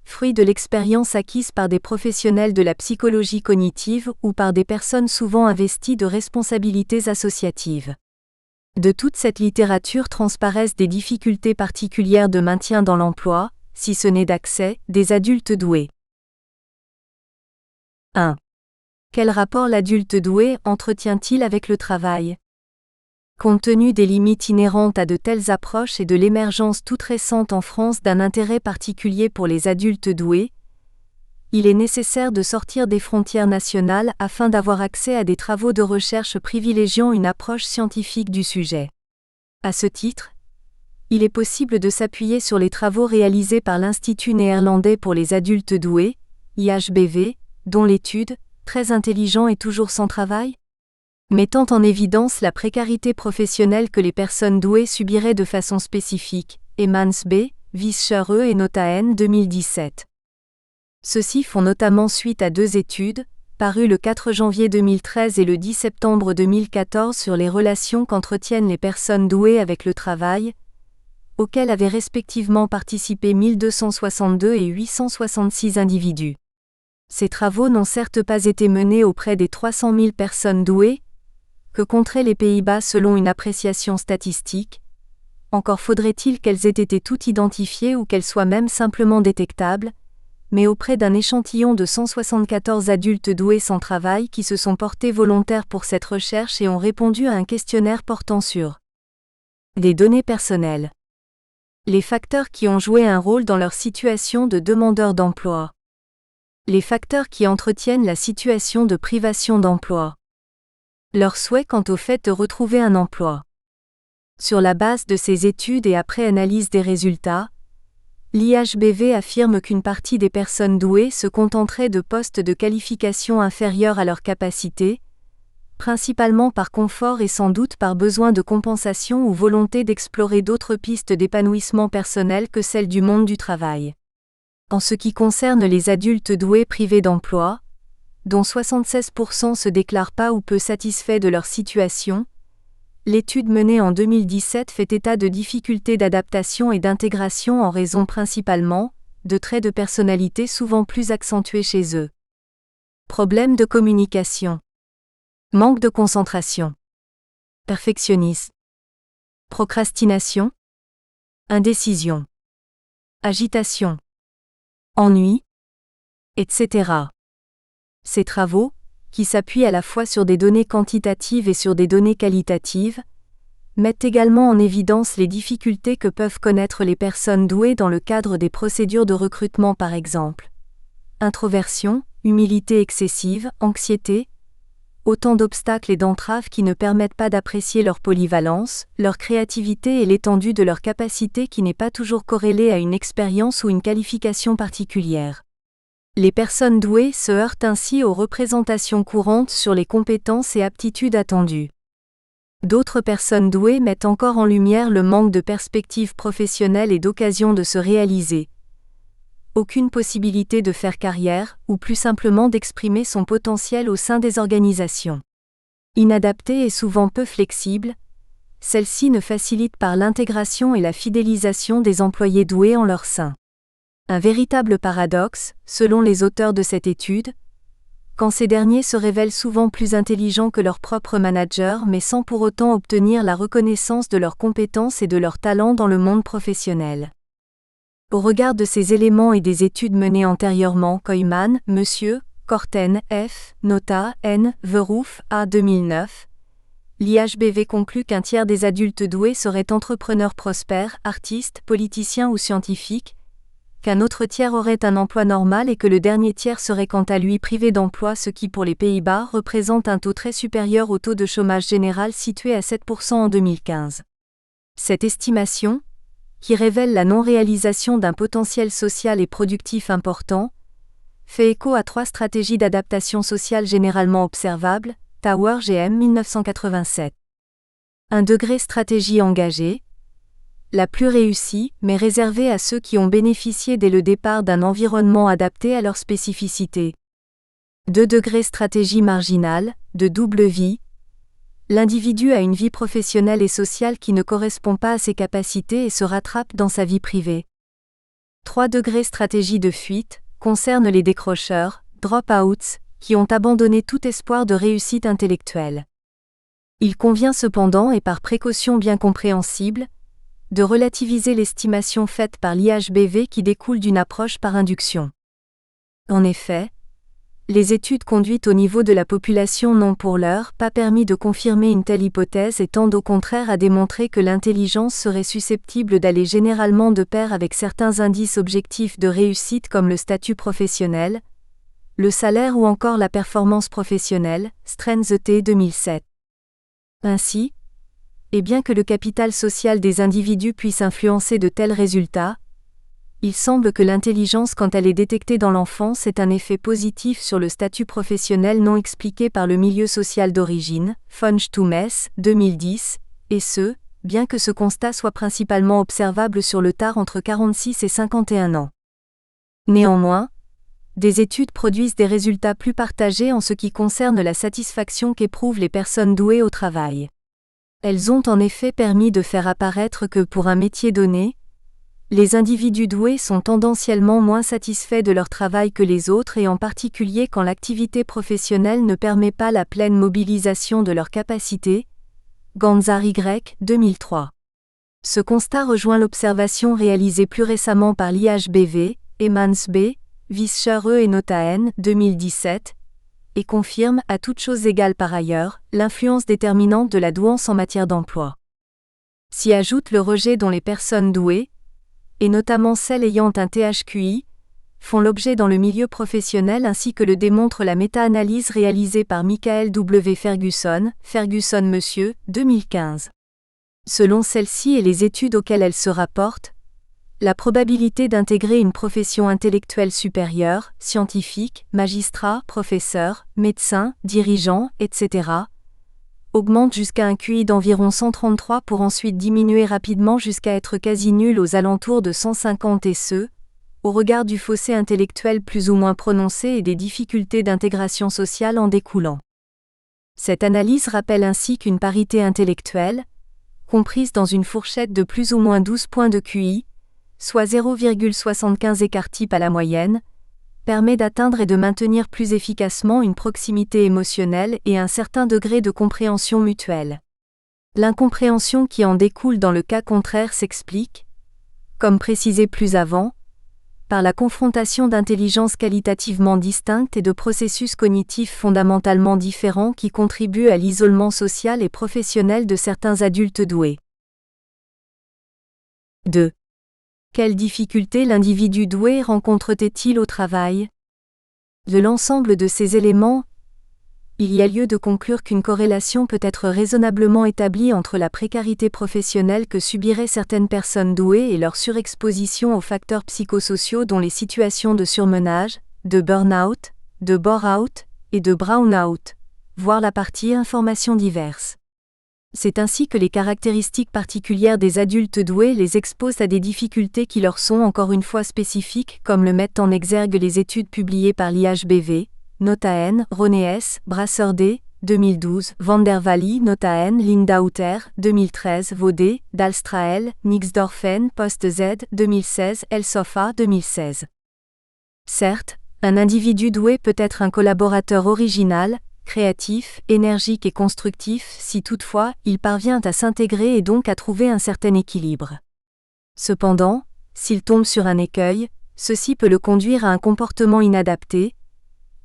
A: fruit de l'expérience acquise par des professionnels de la psychologie cognitive ou par des personnes souvent investies de responsabilités associatives. De toute cette littérature transparaissent des difficultés particulières de maintien dans l'emploi, si ce n'est d'accès, des adultes doués. 1. Quel rapport l'adulte doué entretient-il avec le travail? Compte tenu des limites inhérentes à de telles approches et de l'émergence toute récente en France d'un intérêt particulier pour les adultes doués, il est nécessaire de sortir des frontières nationales afin d'avoir accès à des travaux de recherche privilégiant une approche scientifique du sujet. À ce titre, il est possible de s'appuyer sur les travaux réalisés par l'Institut néerlandais pour les adultes doués, IHBV, dont l'étude « Très intelligent et toujours sans travail ?» mettant en évidence la précarité professionnelle que les personnes douées subiraient de façon spécifique, Emmans B., Vischer et Nota N. 2017. Ceux-ci font notamment suite à 2 études, parues le 4 janvier 2013 et le 10 septembre 2014 sur les relations qu'entretiennent les personnes douées avec le travail, auxquelles avaient respectivement participé 1262 et 866 individus. Ces travaux n'ont certes pas été menés auprès des 300 000 personnes douées, que compteraient les Pays-Bas selon une appréciation statistique, encore faudrait-il qu'elles aient été toutes identifiées ou qu'elles soient même simplement détectables, mais auprès d'un échantillon de 174 adultes doués sans travail qui se sont portés volontaires pour cette recherche et ont répondu à un questionnaire portant sur des données personnelles. Les facteurs qui ont joué un rôle dans leur situation de demandeur d'emploi. Les facteurs qui entretiennent la situation de privation d'emploi. Leur souhait quant au fait de retrouver un emploi. Sur la base de ces études et après analyse des résultats, l'IHBV affirme qu'une partie des personnes douées se contenterait de postes de qualification inférieurs à leur capacité, principalement par confort et sans doute par besoin de compensation ou volonté d'explorer d'autres pistes d'épanouissement personnel que celles du monde du travail. En ce qui concerne les adultes doués privés d'emploi, dont 76% se déclarent pas ou peu satisfaits de leur situation, l'étude menée en 2017 fait état de difficultés d'adaptation et d'intégration en raison principalement de traits de personnalité souvent plus accentués chez eux. Problèmes de communication. Manque de concentration. Perfectionnisme. Procrastination. Indécision. Agitation. Ennui, etc. Ces travaux, qui s'appuient à la fois sur des données quantitatives et sur des données qualitatives, mettent également en évidence les difficultés que peuvent connaître les personnes douées dans le cadre des procédures de recrutement par exemple. Introversion, humilité excessive, anxiété, autant d'obstacles et d'entraves qui ne permettent pas d'apprécier leur polyvalence, leur créativité et l'étendue de leur capacité qui n'est pas toujours corrélée à une expérience ou une qualification particulière. Les personnes douées se heurtent ainsi aux représentations courantes sur les compétences et aptitudes attendues. D'autres personnes douées mettent encore en lumière le manque de perspectives professionnelles et d'occasions de se réaliser. Aucune possibilité de faire carrière, ou plus simplement d'exprimer son potentiel au sein des organisations. Inadaptées et souvent peu flexibles, celles-ci ne facilitent pas l'intégration et la fidélisation des employés doués en leur sein. Un véritable paradoxe, selon les auteurs de cette étude, quand ces derniers se révèlent souvent plus intelligents que leurs propres managers mais sans pour autant obtenir la reconnaissance de leurs compétences et de leurs talents dans le monde professionnel. Au regard de ces éléments et des études menées antérieurement, Koyman, M. Korten, F., Nota, N., Verhoef, A. 2009, l'IHBV conclut qu'un tiers des adultes doués seraient entrepreneurs prospères, artistes, politiciens ou scientifiques, qu'un autre tiers aurait un emploi normal et que le dernier tiers serait quant à lui privé d'emploi, ce qui pour les Pays-Bas représente un taux très supérieur au taux de chômage général situé à 7% en 2015. Cette estimation, qui révèle la non-réalisation d'un potentiel social et productif important, fait écho à 3 stratégies d'adaptation sociale généralement observables, Tower GM 1987. 1 degré stratégie engagée. La plus réussie, mais réservée à ceux qui ont bénéficié dès le départ d'un environnement adapté à leurs spécificités. 2 degrés stratégie marginale, de double vie. L'individu a une vie professionnelle et sociale qui ne correspond pas à ses capacités et se rattrape dans sa vie privée. 3 degrés stratégie de fuite, concerne les décrocheurs, drop-outs, qui ont abandonné tout espoir de réussite intellectuelle. Il convient cependant et par précaution bien compréhensible, de relativiser l'estimation faite par l'IHBV qui découle d'une approche par induction. En effet, les études conduites au niveau de la population n'ont pour l'heure pas permis de confirmer une telle hypothèse et tendent au contraire à démontrer que l'intelligence serait susceptible d'aller généralement de pair avec certains indices objectifs de réussite comme le statut professionnel, le salaire ou encore la performance professionnelle, Strengths T 2007. Ainsi, et bien que le capital social des individus puisse influencer de tels résultats, il semble que l'intelligence quand elle est détectée dans l'enfance ait un effet positif sur le statut professionnel non expliqué par le milieu social d'origine, Funch-Tumes, 2010, et ce, bien que ce constat soit principalement observable sur le tard entre 46 et 51 ans. Néanmoins, des études produisent des résultats plus partagés en ce qui concerne la satisfaction qu'éprouvent les personnes douées au travail. Elles ont en effet permis de faire apparaître que pour un métier donné, les individus doués sont tendanciellement moins satisfaits de leur travail que les autres et en particulier quand l'activité professionnelle ne permet pas la pleine mobilisation de leurs capacités. Ganzar Y, 2003. Ce constat rejoint l'observation réalisée plus récemment par l'IHBV, Emmans B, Vischer E et Nota N, 2017, et confirme, à toutes choses égales par ailleurs, l'influence déterminante de la douance en matière d'emploi. S'y ajoute le rejet dont les personnes douées, et notamment celles ayant un THQI, font l'objet dans le milieu professionnel ainsi que le démontre la méta-analyse réalisée par Michael W. Ferguson, Monsieur, 2015. Selon celle-ci et les études auxquelles elle se rapporte, la probabilité d'intégrer une profession intellectuelle supérieure, scientifique, magistrat, professeur, médecin, dirigeant, etc., augmente jusqu'à un QI d'environ 133 pour ensuite diminuer rapidement jusqu'à être quasi nul aux alentours de 150 et ce, au regard du fossé intellectuel plus ou moins prononcé et des difficultés d'intégration sociale en découlant. Cette analyse rappelle ainsi qu'une parité intellectuelle, comprise dans une fourchette de plus ou moins 12 points de QI, soit 0,75 écart-type à la moyenne, permet d'atteindre et de maintenir plus efficacement une proximité émotionnelle et un certain degré de compréhension mutuelle. L'incompréhension qui en découle dans le cas contraire s'explique, comme précisé plus avant, par la confrontation d'intelligences qualitativement distinctes et de processus cognitifs fondamentalement différents qui contribuent à l'isolement social et professionnel de certains adultes doués. 2. Quelles difficultés l'individu doué rencontre-t-il au travail ? De l'ensemble de ces éléments, il y a lieu de conclure qu'une corrélation peut être raisonnablement établie entre la précarité professionnelle que subiraient certaines personnes douées et leur surexposition aux facteurs psychosociaux dont les situations de surmenage, de burn-out, de bore-out et de brown-out, voire la partie informations diverses. C'est ainsi que les caractéristiques particulières des adultes doués les exposent à des difficultés qui leur sont encore une fois spécifiques comme le mettent en exergue les études publiées par l'IHBV, Nota N, Roné S, Brasser D, 2012, Van der Walle, Nota N, Lindauter, 2013, Vaudé, Dalstrael, Nixdorfen, Post Z, 2016, Elsofa, 2016. Certes, un individu doué peut être un collaborateur original, créatif, énergique et constructif si toutefois il parvient à s'intégrer et donc à trouver un certain équilibre. Cependant, s'il tombe sur un écueil, ceci peut le conduire à un comportement inadapté,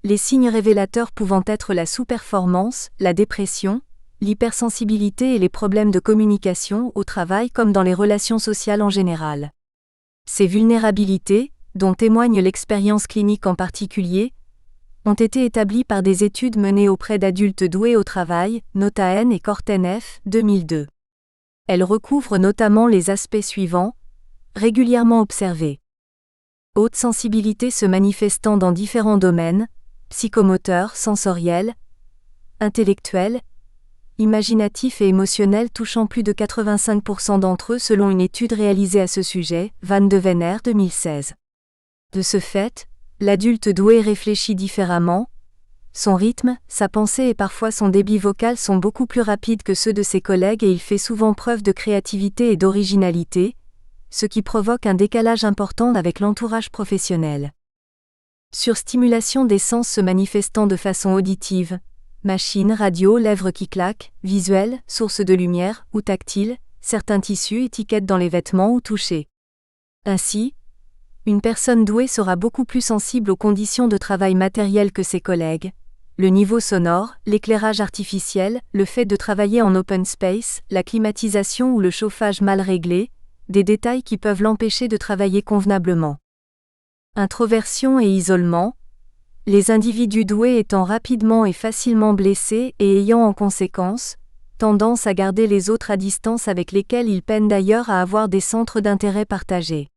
A: les signes révélateurs pouvant être la sous-performance, la dépression, l'hypersensibilité et les problèmes de communication au travail comme dans les relations sociales en général. Ces vulnérabilités, dont témoigne l'expérience clinique en particulier, ont été établies par des études menées auprès d'adultes doués au travail, Nota N et Korten F, 2002. Elles recouvrent notamment les aspects suivants, régulièrement observés. Haute sensibilité se manifestant dans différents domaines, psychomoteur, sensoriel, intellectuel, imaginatif et émotionnel, touchant plus de 85% d'entre eux selon une étude réalisée à ce sujet, Van de Venner 2016. De ce fait, l'adulte doué réfléchit différemment. Son rythme, sa pensée et parfois son débit vocal sont beaucoup plus rapides que ceux de ses collègues et il fait souvent preuve de créativité et d'originalité, ce qui provoque un décalage important avec l'entourage professionnel. Surstimulation des sens se manifestant de façon auditive, machine, radio, lèvres qui claquent, visuel, source de lumière, ou tactile, certains tissus, étiquettes dans les vêtements ou touchés. Ainsi, une personne douée sera beaucoup plus sensible aux conditions de travail matérielles que ses collègues. Le niveau sonore, l'éclairage artificiel, le fait de travailler en open space, la climatisation ou le chauffage mal réglé, des détails qui peuvent l'empêcher de travailler convenablement. Introversion et isolement. Les individus doués étant rapidement et facilement blessés et ayant en conséquence tendance à garder les autres à distance avec lesquels ils peinent d'ailleurs à avoir des centres d'intérêt partagés.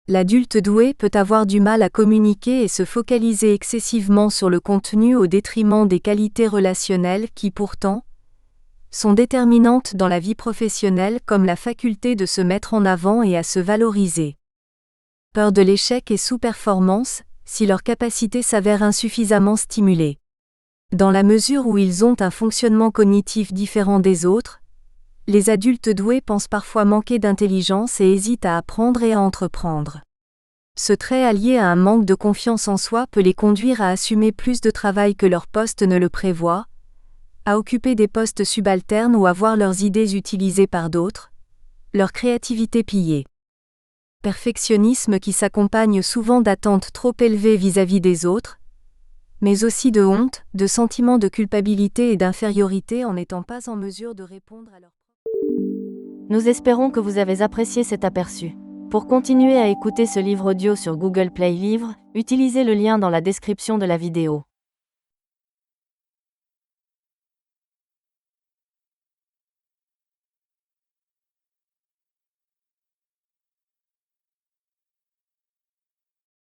A: L'adulte doué peut avoir du mal à communiquer et se focaliser excessivement sur le contenu au détriment des qualités relationnelles qui pourtant sont déterminantes dans la vie professionnelle comme la faculté de se mettre en avant et à se valoriser. Peur de l'échec et sous-performance, si leur capacité s'avère insuffisamment stimulée. Dans la mesure où ils ont un fonctionnement cognitif différent des autres, les adultes doués pensent parfois manquer d'intelligence et hésitent à apprendre et à entreprendre. Ce trait allié à un manque de confiance en soi peut les conduire à assumer plus de travail que leur poste ne le prévoit, à occuper des postes subalternes ou à voir leurs idées utilisées par d'autres, leur créativité pillée. Perfectionnisme qui s'accompagne souvent d'attentes trop élevées vis-à-vis des autres, mais aussi de honte, de sentiments de culpabilité et d'infériorité en n'étant pas en mesure de répondre à leurs...
B: Nous espérons que vous avez apprécié cet aperçu. Pour continuer à écouter ce livre audio sur Google Play Livres, utilisez le lien dans la description de la vidéo.